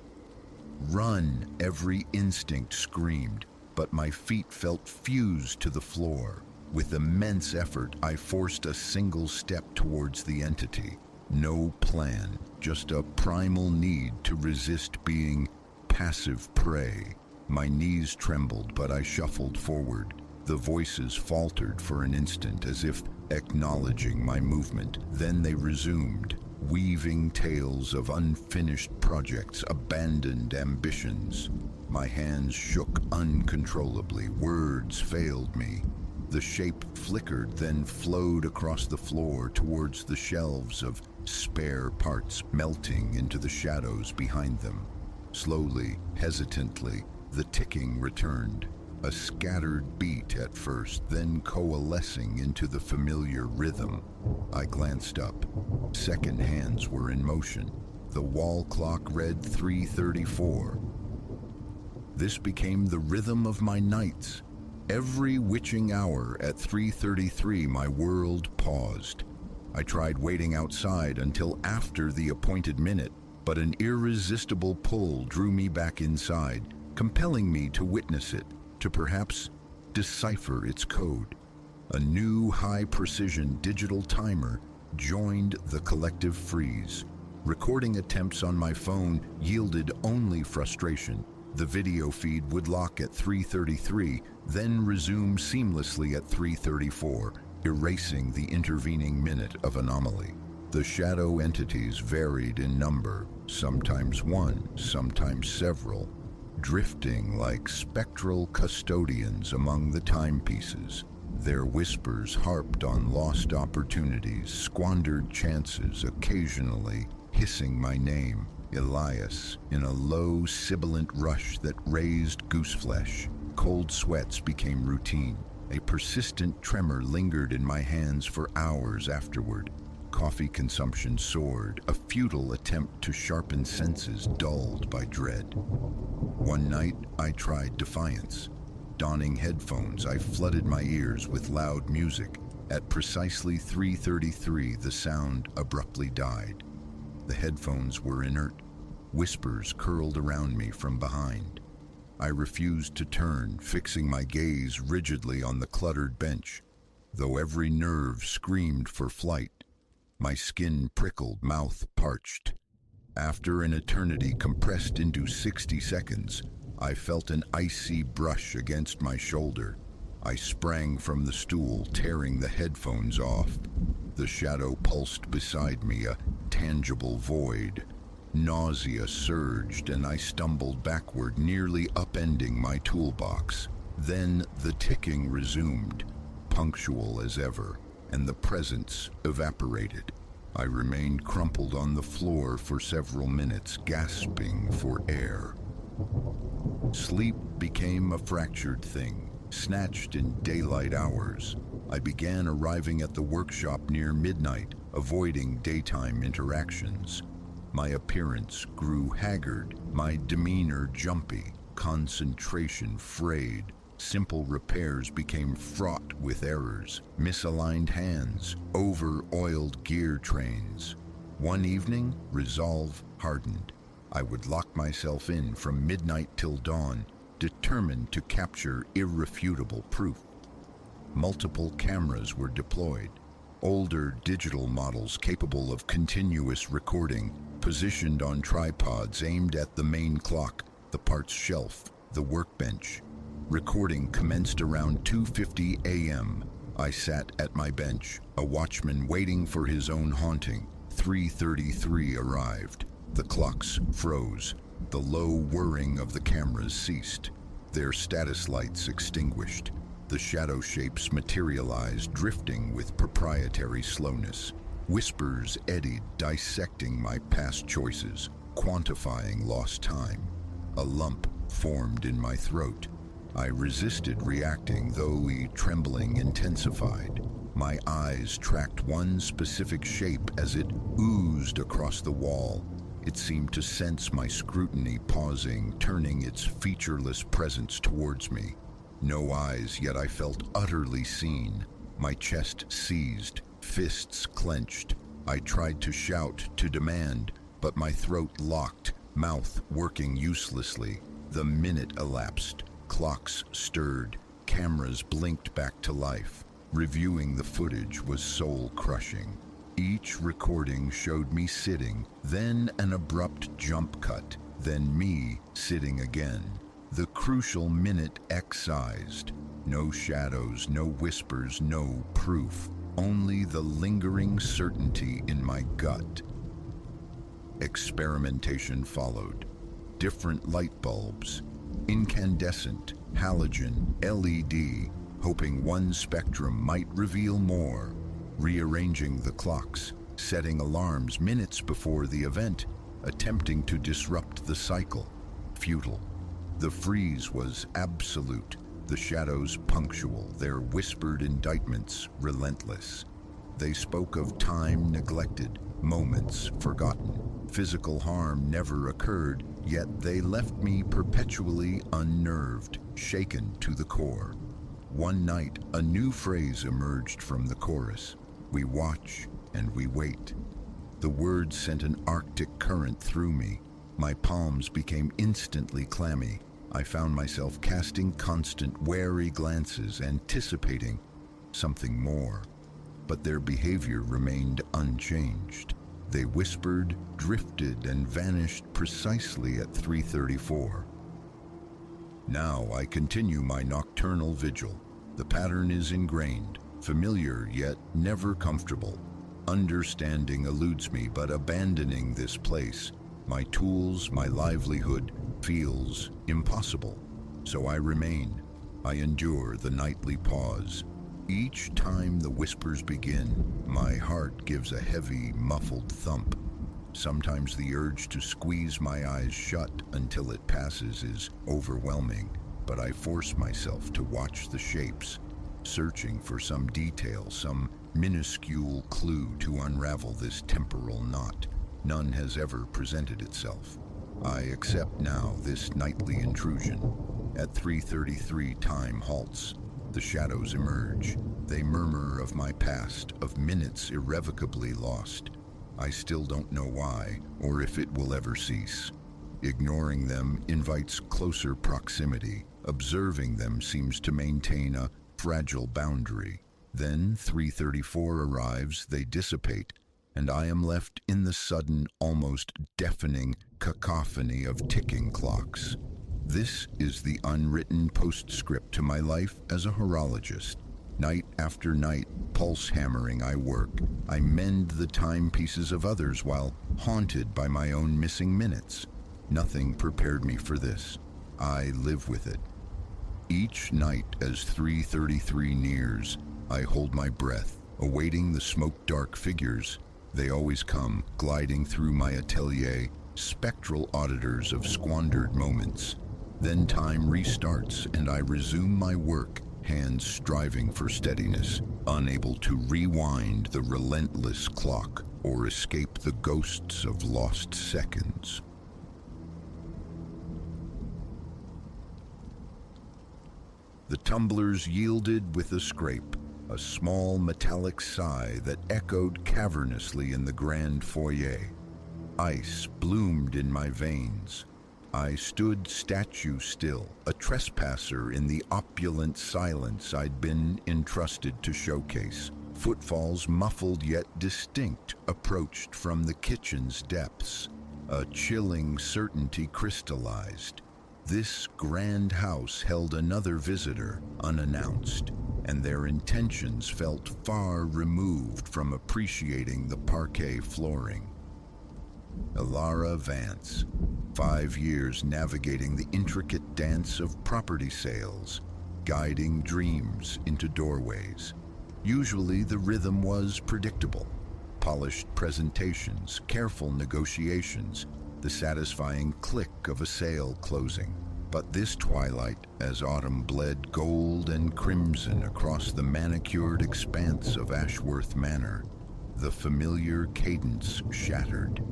Run, every instinct screamed, but my feet felt fused to the floor. With immense effort, I forced a single step towards the entity. No plan, just a primal need to resist being passive prey. My knees trembled, but I shuffled forward. The voices faltered for an instant, as if acknowledging my movement. Then they resumed, weaving tales of unfinished projects, abandoned ambitions. My hands shook uncontrollably. Words failed me. The shape flickered, then flowed across the floor towards the shelves of spare parts, melting into the shadows behind them. Slowly, hesitantly, the ticking returned. A scattered beat at first, then coalescing into the familiar rhythm. I glanced up. Second hands were in motion. The wall clock read 3:34. This became the rhythm of my nights. Every witching hour at 3:33, my world paused. I tried waiting outside until after the appointed minute, but an irresistible pull drew me back inside, compelling me to witness it, to perhaps decipher its code. A new high-precision digital timer joined the collective freeze. Recording attempts on my phone yielded only frustration. The video feed would lock at 3:33, then resume seamlessly at 3:34. erasing the intervening minute of anomaly. The shadow entities varied in number, sometimes one, sometimes several, drifting like spectral custodians among the timepieces. Their whispers harped on lost opportunities, squandered chances, occasionally hissing my name, Elias, in a low, sibilant rush that raised gooseflesh. Cold sweats became routine. A persistent tremor lingered in my hands for hours afterward. Coffee consumption soared, a futile attempt to sharpen senses dulled by dread. One night, I tried defiance. Donning headphones, I flooded my ears with loud music. At precisely 3:33, the sound abruptly died. The headphones were inert. Whispers curled around me from behind. I refused to turn, fixing my gaze rigidly on the cluttered bench. Though every nerve screamed for flight, my skin prickled, mouth parched. After an eternity compressed into 60 seconds, I felt an icy brush against my shoulder. I sprang from the stool, tearing the headphones off. The shadow pulsed beside me, a tangible void. Nausea surged, and I stumbled backward, nearly upending my toolbox. Then the ticking resumed, punctual as ever, and the presence evaporated. I remained crumpled on the floor for several minutes, gasping for air. Sleep became a fractured thing, snatched in daylight hours. I began arriving at the workshop near midnight, avoiding daytime interactions. My appearance grew haggard, my demeanor jumpy, concentration frayed. Simple repairs became fraught with errors, misaligned hands, over-oiled gear trains. One evening, resolve hardened. I would lock myself in from midnight till dawn, determined to capture irrefutable proof. Multiple cameras were deployed. Older digital models capable of continuous recording, positioned on tripods aimed at the main clock, the parts shelf, the workbench. Recording commenced around 2:50 a.m. I sat at my bench, a watchman waiting for his own haunting. 3:33 arrived. The clocks froze. The low whirring of the cameras ceased. Their status lights extinguished. The shadow shapes materialized, drifting with proprietary slowness. Whispers eddied, dissecting my past choices, quantifying lost time. A lump formed in my throat. I resisted reacting, though the trembling intensified. My eyes tracked one specific shape as it oozed across the wall. It seemed to sense my scrutiny, pausing, turning its featureless presence towards me. No eyes, yet I felt utterly seen. My chest seized, fists clenched. I tried to shout, to demand, but my throat locked, mouth working uselessly. The minute elapsed. Clocks stirred, cameras blinked back to life. Reviewing the footage was soul-crushing. Each recording showed me sitting, then an abrupt jump cut, then me sitting again. The crucial minute excised. No shadows, no whispers, no proof. Only the lingering certainty in my gut. Experimentation followed. Different light bulbs. Incandescent, halogen, LED, hoping one spectrum might reveal more. Rearranging the clocks, setting alarms minutes before the event, attempting to disrupt the cycle. Futile. The freeze was absolute, the shadows punctual, their whispered indictments relentless. They spoke of time neglected, moments forgotten. Physical harm never occurred, yet they left me perpetually unnerved, shaken to the core. One night, a new phrase emerged from the chorus. We watch and we wait. The words sent an arctic current through me. My palms became instantly clammy. I found myself casting constant, wary glances, anticipating something more. But their behavior remained unchanged. They whispered, drifted, and vanished precisely at 3:34. Now I continue my nocturnal vigil. The pattern is ingrained. familiar yet never comfortable. Understanding eludes me, but abandoning this place, my tools, my livelihood, feels impossible. So I remain. I endure the nightly pause. Each time the whispers begin, my heart gives a heavy, muffled thump. Sometimes the urge to squeeze my eyes shut until it passes is overwhelming, but I force myself to watch the shapes, searching for some detail, some minuscule clue to unravel this temporal knot. None has ever presented itself. I accept now this nightly intrusion. At 3:33, time halts. The shadows emerge. They murmur of my past, of minutes irrevocably lost. I still don't know why, or if it will ever cease. Ignoring them invites closer proximity. Observing them seems to maintain a fragile boundary. Then 3:34 arrives, they dissipate, and I am left in the sudden, almost deafening cacophony of ticking clocks. This is the unwritten postscript to my life as a horologist. Night after night, pulse hammering, I work. I mend the timepieces of others while haunted by my own missing minutes. Nothing prepared me for this. I live with it. Each night as 3:33 nears, I hold my breath, awaiting the smoke-dark figures. They always come, gliding through my atelier, spectral auditors of squandered moments. Then time restarts and I resume my work, hands striving for steadiness, unable to rewind the relentless clock or escape the ghosts of lost seconds. The tumblers yielded with a scrape, a small metallic sigh that echoed cavernously in the grand foyer. Ice bloomed in my veins. I stood statue still, a trespasser in the opulent silence I'd been entrusted to showcase. Footfalls, muffled yet distinct, approached from the kitchen's depths. A chilling certainty crystallized. This grand house held another visitor, unannounced, and their intentions felt far removed from appreciating the parquet flooring. Elara Vance, 5 years navigating the intricate dance of property sales, guiding dreams into doorways. Usually the rhythm was predictable. Polished presentations, careful negotiations, the satisfying click of a sale closing. But this twilight, as autumn bled gold and crimson across the manicured expanse of Ashworth Manor, the familiar cadence shattered.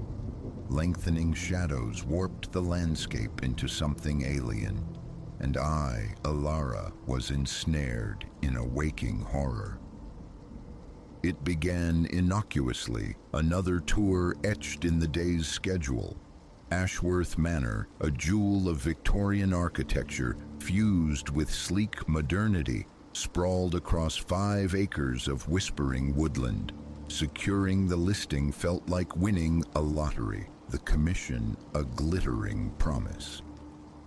Lengthening shadows warped the landscape into something alien, and I, Elara, was ensnared in a waking horror. It began innocuously, another tour etched in the day's schedule. Ashworth Manor, a jewel of Victorian architecture fused with sleek modernity, sprawled across 5 acres of whispering woodland. Securing the listing felt like winning a lottery, the commission a glittering promise.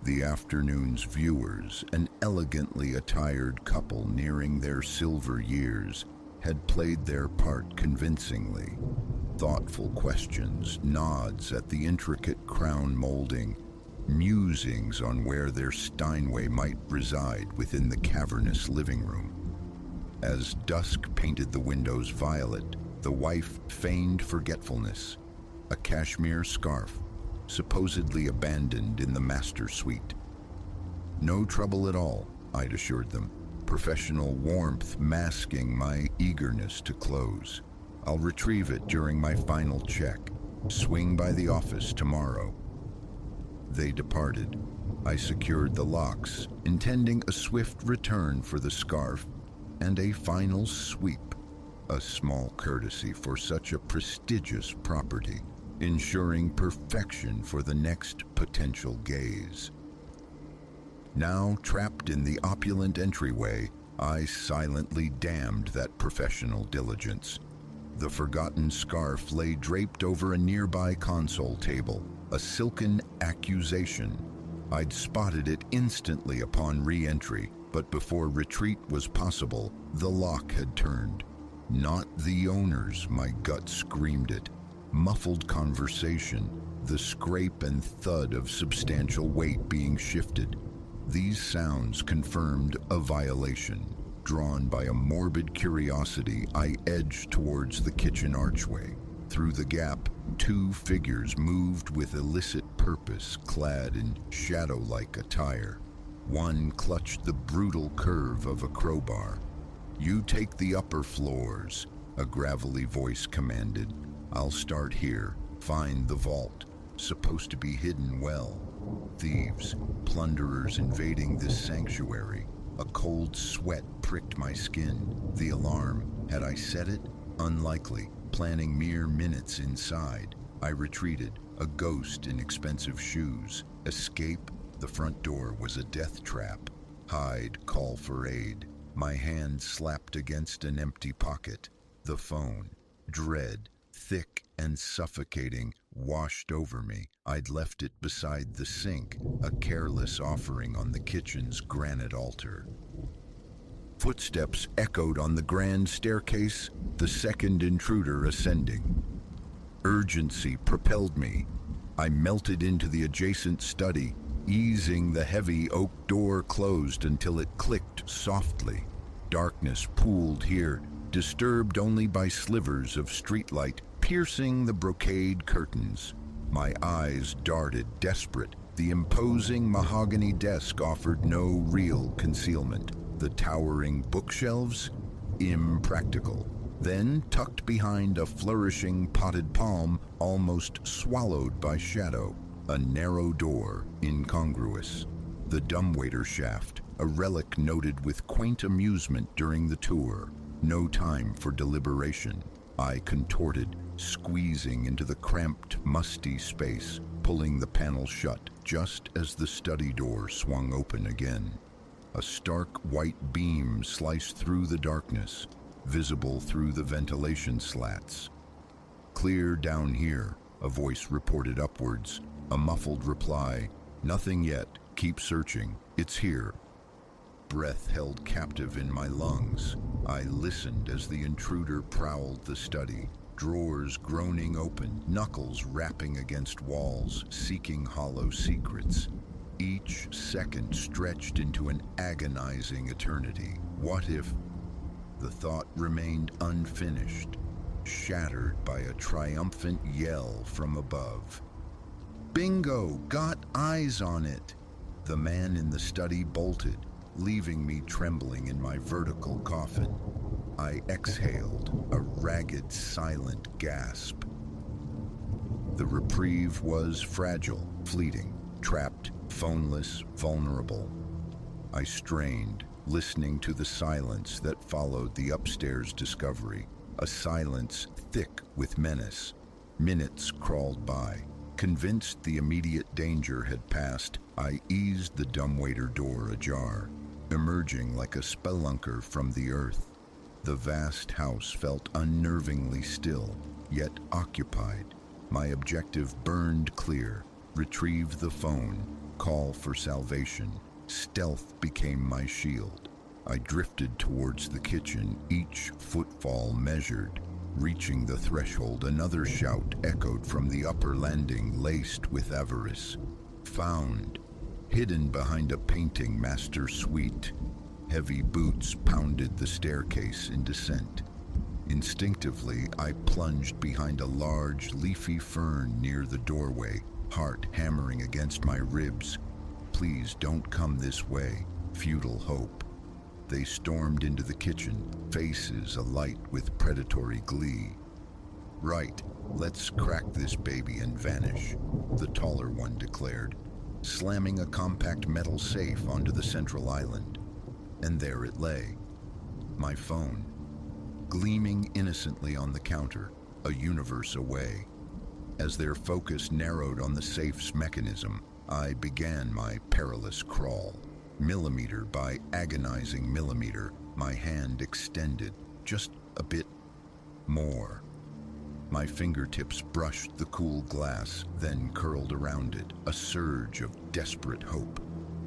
The afternoon's viewers, an elegantly attired couple nearing their silver years, had played their part convincingly. Thoughtful questions, nods at the intricate crown molding, musings on where their Steinway might reside within the cavernous living room. As dusk painted the windows violet, the wife feigned forgetfulness, a cashmere scarf, supposedly abandoned in the master suite. No trouble at all, I'd assured them, professional warmth masking my eagerness to close. I'll retrieve it during my final check. Swing by the office tomorrow. They departed. I secured the locks, intending a swift return for the scarf and a final sweep, a small courtesy for such a prestigious property, ensuring perfection for the next potential gaze. Now trapped in the opulent entryway, I silently damned that professional diligence. The forgotten scarf lay draped over a nearby console table, a silken accusation. I'd spotted it instantly upon re-entry, But before retreat was possible, the lock had turned. Not the owners, my gut screamed it. Muffled conversation, the scrape and thud of substantial weight being shifted. These sounds confirmed a violation. Drawn by a morbid curiosity, I edged towards the kitchen archway. Through the gap, two figures moved with illicit purpose, clad in shadow-like attire. One clutched the brutal curve of a crowbar. "You take the upper floors," a gravelly voice commanded. "I'll start here. Find the vault. Supposed to be hidden well. Thieves, plunderers invading this sanctuary." A cold sweat pricked my skin. The alarm, had I set it? Unlikely. Planning mere minutes inside. I retreated, a ghost in expensive shoes. Escape? The front door was a death trap. Hide, call for aid. My hand slapped against an empty pocket. The phone. Dread, thick and suffocating, washed over me. I'd left it beside the sink, a careless offering on the kitchen's granite altar. Footsteps echoed on the grand staircase, the second intruder ascending. Urgency propelled me. I melted into the adjacent study, easing the heavy oak door closed until it clicked softly. Darkness pooled here, disturbed only by slivers of streetlight piercing the brocade curtains. My eyes darted, desperate. The imposing mahogany desk offered no real concealment. The towering bookshelves? Impractical. Then, tucked behind a flourishing potted palm, almost swallowed by shadow, a narrow door, incongruous. The dumbwaiter shaft, a relic noted with quaint amusement during the tour. No time for deliberation. I contorted, squeezing into the cramped, musty space, pulling the panel shut just as the study door swung open again. A stark white beam sliced through the darkness, visible through the ventilation slats. "Clear down here," a voice reported upwards. A muffled reply, "Nothing yet. Keep searching. It's here." Breath held captive in my lungs. I listened as the intruder prowled the study, drawers groaning open, knuckles rapping against walls, seeking hollow secrets. Each second stretched into an agonizing eternity. What if... The thought remained unfinished, shattered by a triumphant yell from above. "Bingo! Got eyes on it!" The man in the study bolted, leaving me trembling in my vertical coffin. I exhaled, a ragged, silent gasp. The reprieve was fragile, fleeting, trapped, phoneless, vulnerable. I strained, listening to the silence that followed the upstairs discovery, a silence thick with menace. Minutes crawled by. Convinced the immediate danger had passed, I eased the dumbwaiter door ajar, emerging like a spelunker from the earth. The vast house felt unnervingly still, yet occupied. My objective burned clear. Retrieve the phone, call for salvation. Stealth became my shield. I drifted towards the kitchen, each footfall measured. Reaching the threshold, another shout echoed from the upper landing, laced with avarice. "Found!" Hidden behind a painting master suite. Heavy boots pounded the staircase in descent. Instinctively, I plunged behind a large, leafy fern near the doorway, heart hammering against my ribs. Please don't come this way. Futile hope. They stormed into the kitchen, faces alight with predatory glee. "Right, let's crack this baby and vanish," the taller one declared, slamming a compact metal safe onto the central island. And there it lay, my phone, gleaming innocently on the counter, a universe away. As their focus narrowed on the safe's mechanism, I began my perilous crawl. Millimeter by agonizing millimeter, my hand extended just a bit more. My fingertips brushed the cool glass, then curled around it, a surge of desperate hope.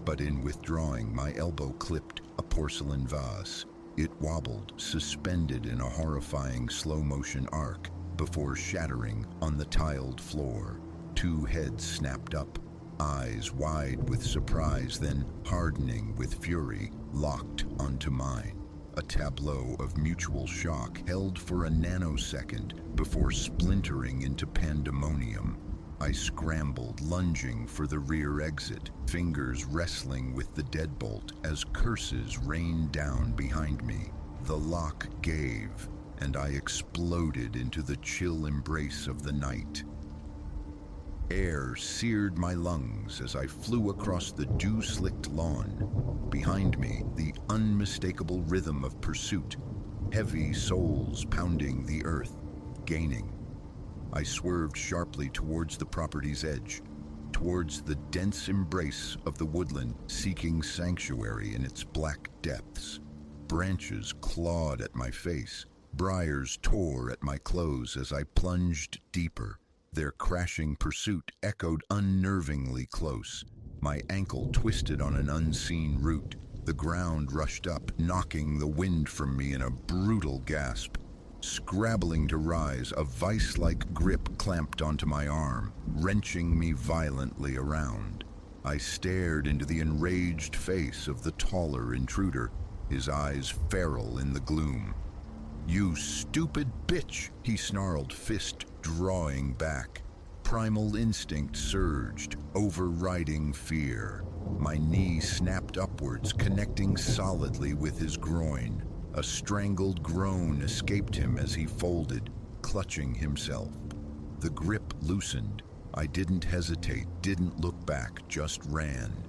but in withdrawing, my elbow clipped a porcelain vase. It wobbled, suspended in a horrifying slow-motion arc, before shattering on the tiled floor. Two heads snapped up, eyes wide with surprise, then hardening with fury, locked onto mine. A tableau of mutual shock held for a nanosecond before splintering into pandemonium. I scrambled, lunging for the rear exit, fingers wrestling with the deadbolt as curses rained down behind me. The lock gave, and I exploded into the chill embrace of the night. Air seared my lungs as I flew across the dew-slicked lawn. Behind me, the unmistakable rhythm of pursuit, heavy soles pounding the earth, gaining. I swerved sharply towards the property's edge, towards the dense embrace of the woodland, seeking sanctuary in its black depths. Branches clawed at my face, briars tore at my clothes as I plunged deeper. Their crashing pursuit echoed unnervingly close. My ankle twisted on an unseen root. The ground rushed up, knocking the wind from me in a brutal gasp. Scrabbling to rise, a vice-like grip clamped onto my arm, wrenching me violently around. I stared into the enraged face of the taller intruder, his eyes feral in the gloom. "You stupid bitch!" he snarled, fist drawing back. Primal instinct surged, overriding fear. My knee snapped upwards, connecting solidly with his groin. A strangled groan escaped him as he folded, clutching himself. The grip loosened. I didn't hesitate, didn't look back, just ran.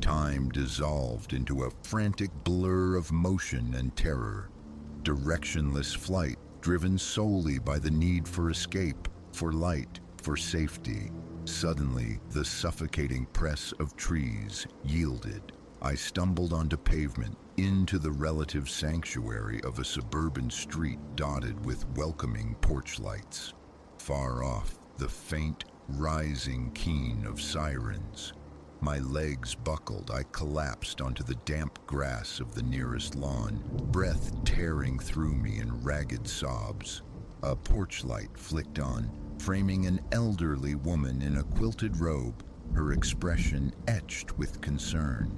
Time dissolved into a frantic blur of motion and terror. Directionless flight, driven solely by the need for escape, for light, for safety. Suddenly, the suffocating press of trees yielded. I stumbled onto pavement, into the relative sanctuary of a suburban street dotted with welcoming porch lights. Far off, the faint, rising keen of sirens. My legs buckled, I collapsed onto the damp grass of the nearest lawn, breath tearing through me in ragged sobs. A porch light flicked on, framing an elderly woman in a quilted robe, her expression etched with concern.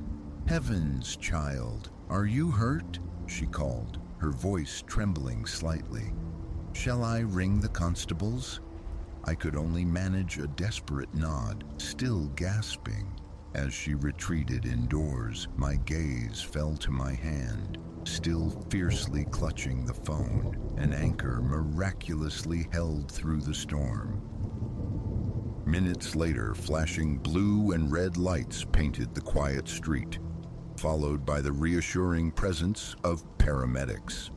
"Heavens, child, are you hurt?" she called, her voice trembling slightly. "Shall I ring the constables?" I could only manage a desperate nod, still gasping. As she retreated indoors, my gaze fell to my hand, still fiercely clutching the phone, an anchor miraculously held through the storm. Minutes later, flashing blue and red lights painted the quiet street, followed by the reassuring presence of paramedics.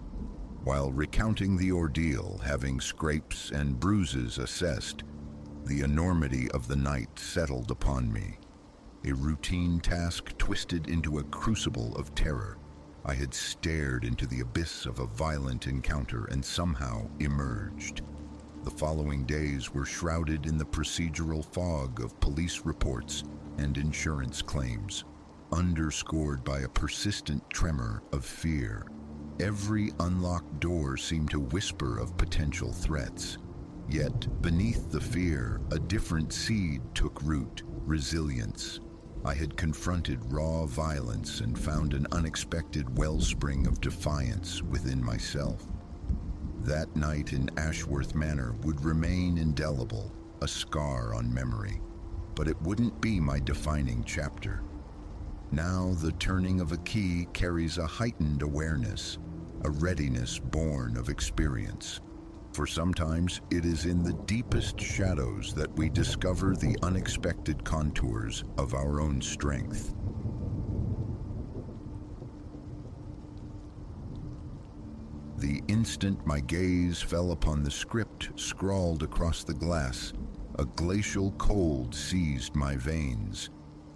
While recounting the ordeal, having scrapes and bruises assessed, the enormity of the night settled upon me. A routine task twisted into a crucible of terror. I had stared into the abyss of a violent encounter and somehow emerged. The following days were shrouded in the procedural fog of police reports and insurance claims, underscored by a persistent tremor of fear. Every unlocked door seemed to whisper of potential threats. Yet, beneath the fear, a different seed took root: resilience. I had confronted raw violence and found an unexpected wellspring of defiance within myself. That night in Ashworth Manor would remain indelible, a scar on memory, but it wouldn't be my defining chapter. Now the turning of a key carries a heightened awareness, a readiness born of experience. For sometimes it is in the deepest shadows that we discover the unexpected contours of our own strength. The instant my gaze fell upon the script scrawled across the glass, a glacial cold seized my veins.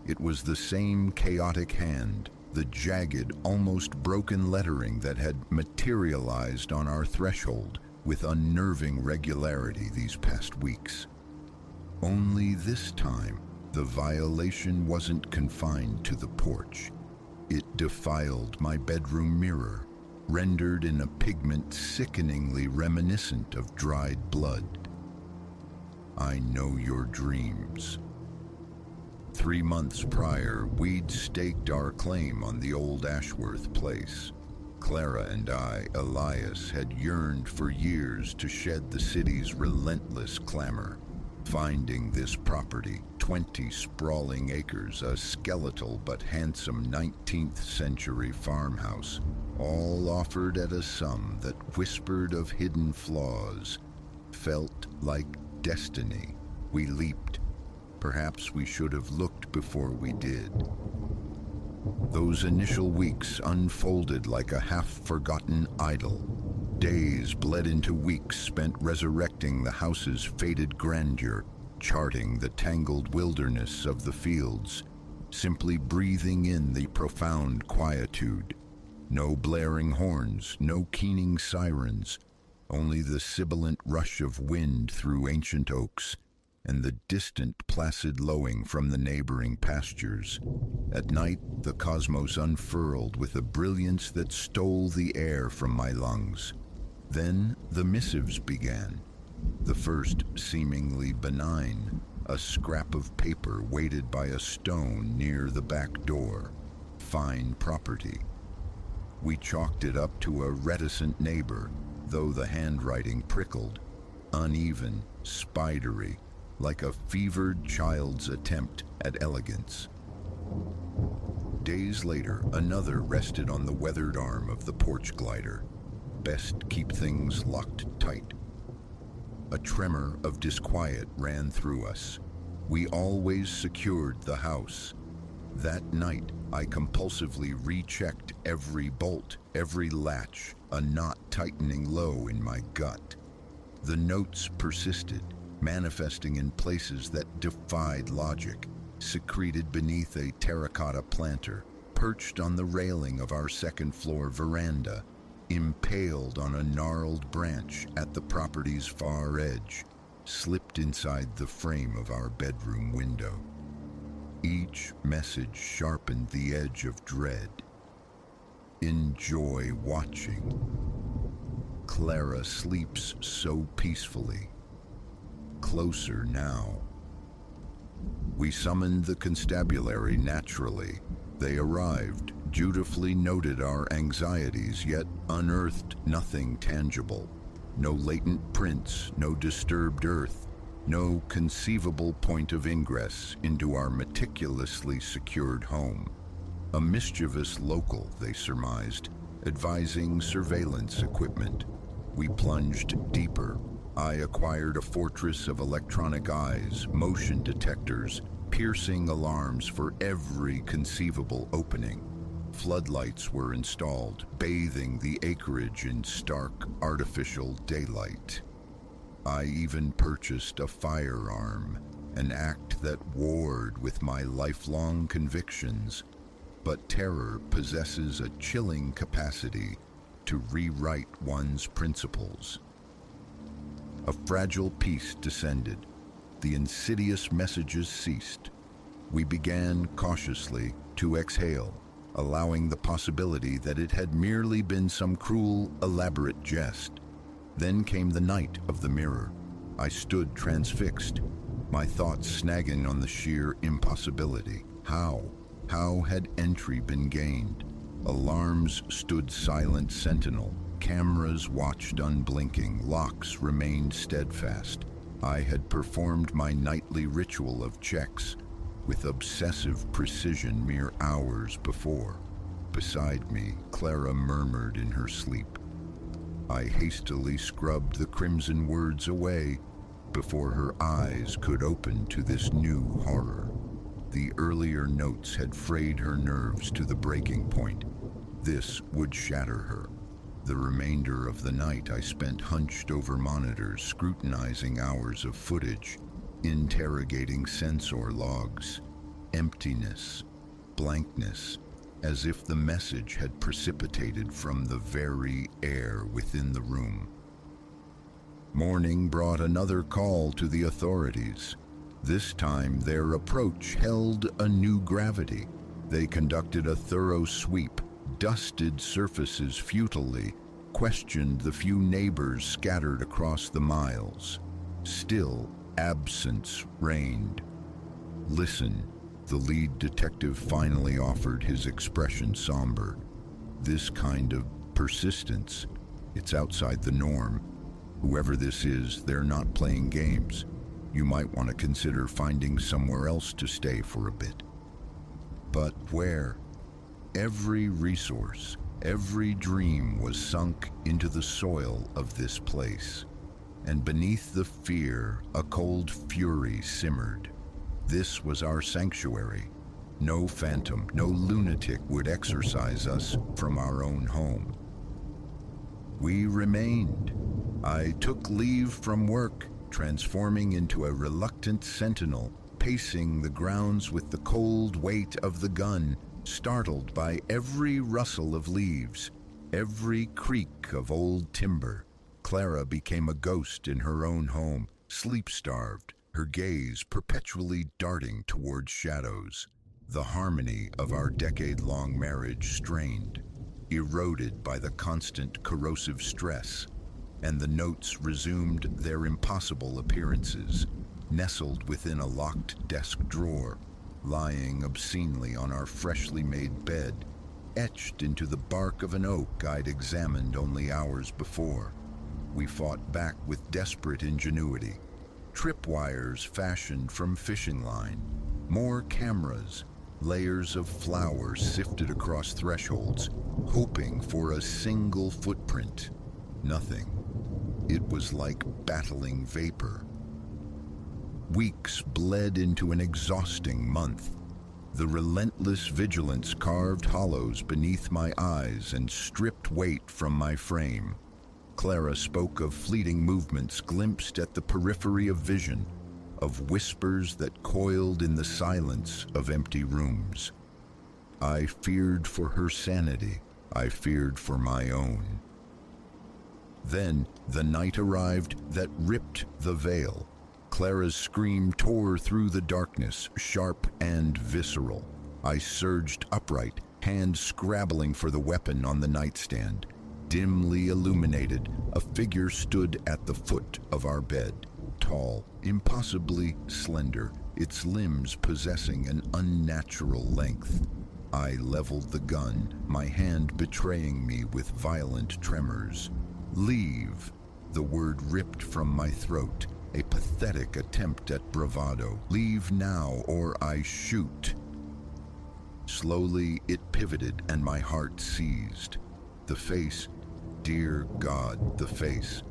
It was the same chaotic hand, the jagged, almost broken lettering that had materialized on our threshold with unnerving regularity these past weeks. Only this time, The violation wasn't confined to the porch. It defiled my bedroom mirror, rendered in a pigment sickeningly reminiscent of dried blood. I know your dreams. 3 months prior, we'd staked our claim on the old Ashworth place. Clara and I, Elias, had yearned for years to shed the city's relentless clamor. Finding this property, 20 sprawling acres, a skeletal but handsome 19th century farmhouse, all offered at a sum that whispered of hidden flaws, felt like destiny. We leaped. Perhaps we should have looked before we did. Those initial weeks unfolded like a half-forgotten idyll. Days bled into weeks spent resurrecting the house's faded grandeur, charting the tangled wilderness of the fields, simply breathing in the profound quietude. No blaring horns, no keening sirens, only the sibilant rush of wind through ancient oaks and the distant placid lowing from the neighboring pastures. At night, the cosmos unfurled with a brilliance that stole the air from my lungs. Then the missives began. The first seemingly benign, a scrap of paper weighted by a stone near the back door. Fine property. We chalked it up to a reticent neighbor, though the handwriting prickled, uneven, spidery, like a fevered child's attempt at elegance. Days later, another rested on the weathered arm of the porch glider. Best keep things locked tight. A tremor of disquiet ran through us. We always secured the house. That night, I compulsively rechecked every bolt, every latch, a knot tightening low in my gut. The notes persisted, manifesting in places that defied logic, secreted beneath a terracotta planter, perched on the railing of our second-floor veranda, impaled on a gnarled branch at the property's far edge, slipped inside the frame of our bedroom window. Each message sharpened the edge of dread. Enjoy watching. Clara sleeps so peacefully. Closer now. We summoned the constabulary naturally. They arrived, dutifully noted our anxieties, yet unearthed nothing tangible. No latent prints, no disturbed earth, no conceivable point of ingress into our meticulously secured home. A mischievous local, they surmised, advising surveillance equipment. We plunged deeper. I acquired a fortress of electronic eyes, motion detectors, piercing alarms for every conceivable opening. Floodlights were installed, bathing the acreage in stark, artificial daylight. I even purchased a firearm, an act that warred with my lifelong convictions. But terror possesses a chilling capacity to rewrite one's principles. A fragile peace descended. The insidious messages ceased. We began cautiously to exhale, allowing the possibility that it had merely been some cruel, elaborate jest. Then came the night of the mirror. I stood transfixed, my thoughts snagging on the sheer impossibility. How had entry been gained? Alarms stood silent sentinel. Cameras watched unblinking. Locks remained steadfast. I had performed my nightly ritual of checks with obsessive precision mere hours before. Beside me, Clara murmured in her sleep. I hastily scrubbed the crimson words away before her eyes could open to this new horror. The earlier notes had frayed her nerves to the breaking point. This would shatter her. The remainder of the night I spent hunched over monitors, scrutinizing hours of footage, interrogating sensor logs. Emptiness, blankness, as if the message had precipitated from the very air within the room. Morning brought another call to the authorities. This time, their approach held a new gravity. They conducted a thorough sweep, dusted surfaces futilely, questioned the few neighbors scattered across the miles. Still, absence reigned. "Listen," the lead detective finally offered, his expression somber. "This kind of persistence, it's outside the norm. Whoever this is, they're not playing games. You might want to consider finding somewhere else to stay for a bit." But where? Every resource, every dream was sunk into the soil of this place. And beneath the fear, a cold fury simmered. This was our sanctuary. No phantom, no lunatic would exorcise us from our own home. We remained. I took leave from work, transforming into a reluctant sentinel, pacing the grounds with the cold weight of the gun, startled by every rustle of leaves, every creak of old timber. Clara became a ghost in her own home, sleep-starved, her gaze perpetually darting towards shadows. The harmony of our decade-long marriage strained, eroded by the constant corrosive stress, and the notes resumed their impossible appearances, nestled within a locked desk drawer, lying obscenely on our freshly made bed, etched into the bark of an oak I'd examined only hours before. We fought back with desperate ingenuity. Tripwires fashioned from fishing line, more cameras, layers of flour sifted across thresholds, hoping for a single footprint. Nothing. It was like battling vapor. Weeks bled into an exhausting month. The relentless vigilance carved hollows beneath my eyes and stripped weight from my frame. Clara spoke of fleeting movements glimpsed at the periphery of vision, of whispers that coiled in the silence of empty rooms. I feared for her sanity. I feared for my own. Then the night arrived that ripped the veil. Clara's scream tore through the darkness, sharp and visceral. I surged upright, hand scrabbling for the weapon on the nightstand. Dimly illuminated, a figure stood at the foot of our bed, tall, impossibly slender, its limbs possessing an unnatural length. I leveled the gun, my hand betraying me with violent tremors. "Leave," the word ripped from my throat, a pathetic attempt at bravado. "Leave now, or I shoot." Slowly it pivoted and my heart seized. The face, dear God, the face.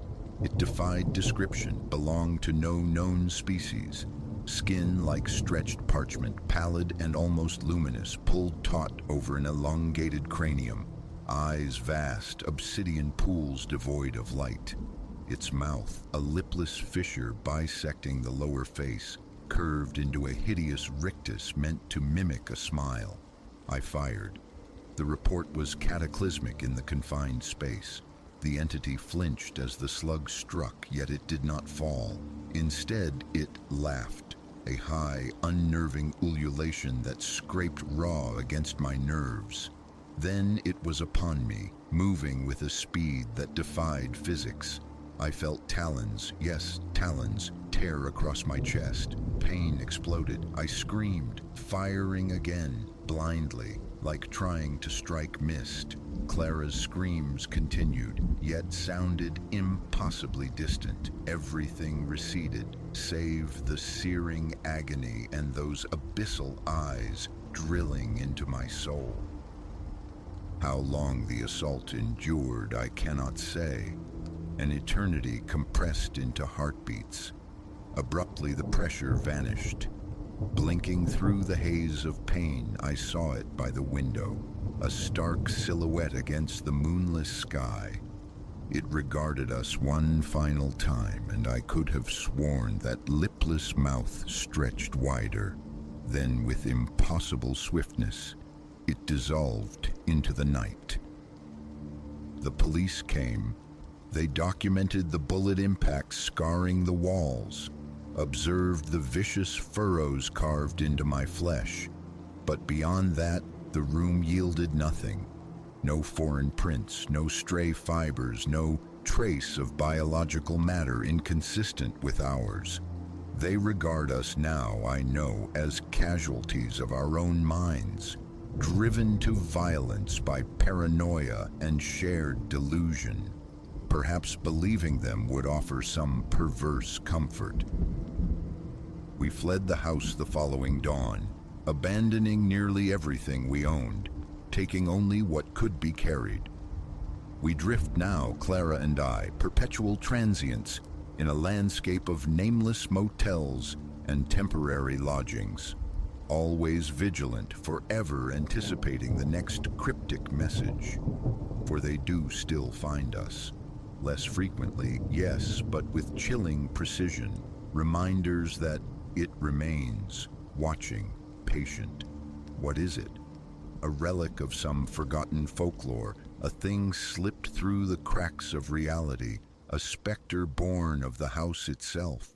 It defied description, belonged to no known species. Skin like stretched parchment, pallid and almost luminous, pulled taut over an elongated cranium. Eyes vast, obsidian pools devoid of light. Its mouth, a lipless fissure bisecting the lower face, curved into a hideous rictus meant to mimic a smile. I fired. The report was cataclysmic in the confined space. The entity flinched as the slug struck, yet it did not fall. Instead, it laughed, a high, unnerving ululation that scraped raw against my nerves. Then it was upon me, moving with a speed that defied physics. I felt talons, yes, talons, tear across my chest. Pain exploded. I screamed, firing again, blindly, like trying to strike mist. Clara's screams continued, yet sounded impossibly distant. Everything receded, save the searing agony and those abyssal eyes drilling into my soul. How long the assault endured, I cannot say. An eternity compressed into heartbeats. Abruptly, the pressure vanished. Blinking through the haze of pain, I saw it by the window, a stark silhouette against the moonless sky. It regarded us one final time, and I could have sworn that lipless mouth stretched wider. Then, with impossible swiftness, it dissolved into the night. The police came. They documented the bullet impacts scarring the walls. observed the vicious furrows carved into my flesh. But beyond that, the room yielded nothing. No foreign prints, no stray fibers, no trace of biological matter inconsistent with ours. They regard us now, I know, as casualties of our own minds, driven to violence by paranoia and shared delusion. Perhaps believing them would offer some perverse comfort. We fled the house the following dawn, abandoning nearly everything we owned, taking only what could be carried. We drift now, Clara and I, perpetual transients, in a landscape of nameless motels and temporary lodgings, always vigilant, forever anticipating the next cryptic message. For they do still find us. Less frequently, yes, but with chilling precision, reminders that it remains, watching, patient. What is it? A relic of some forgotten folklore, a thing slipped through the cracks of reality, a specter born of the house itself.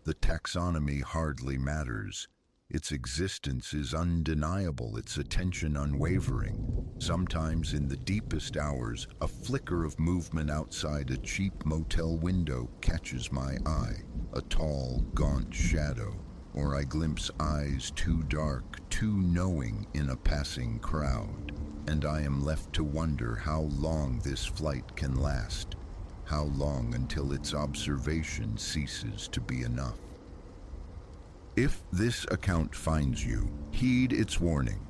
The taxonomy hardly matters. Its existence is undeniable, its attention unwavering. Sometimes in the deepest hours, a flicker of movement outside a cheap motel window catches my eye, a tall, gaunt shadow, or I glimpse eyes too dark, too knowing in a passing crowd, and I am left to wonder how long this flight can last. How long until its observation ceases to be enough? If this account finds you, heed its warning.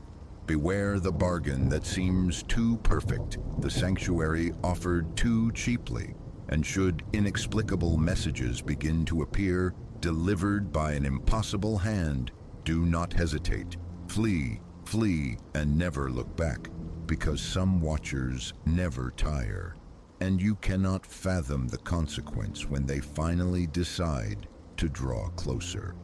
Beware the bargain that seems too perfect, the sanctuary offered too cheaply, and should inexplicable messages begin to appear, delivered by an impossible hand, do not hesitate. Flee, flee, and never look back, because some watchers never tire. And you cannot fathom the consequence when they finally decide to draw closer.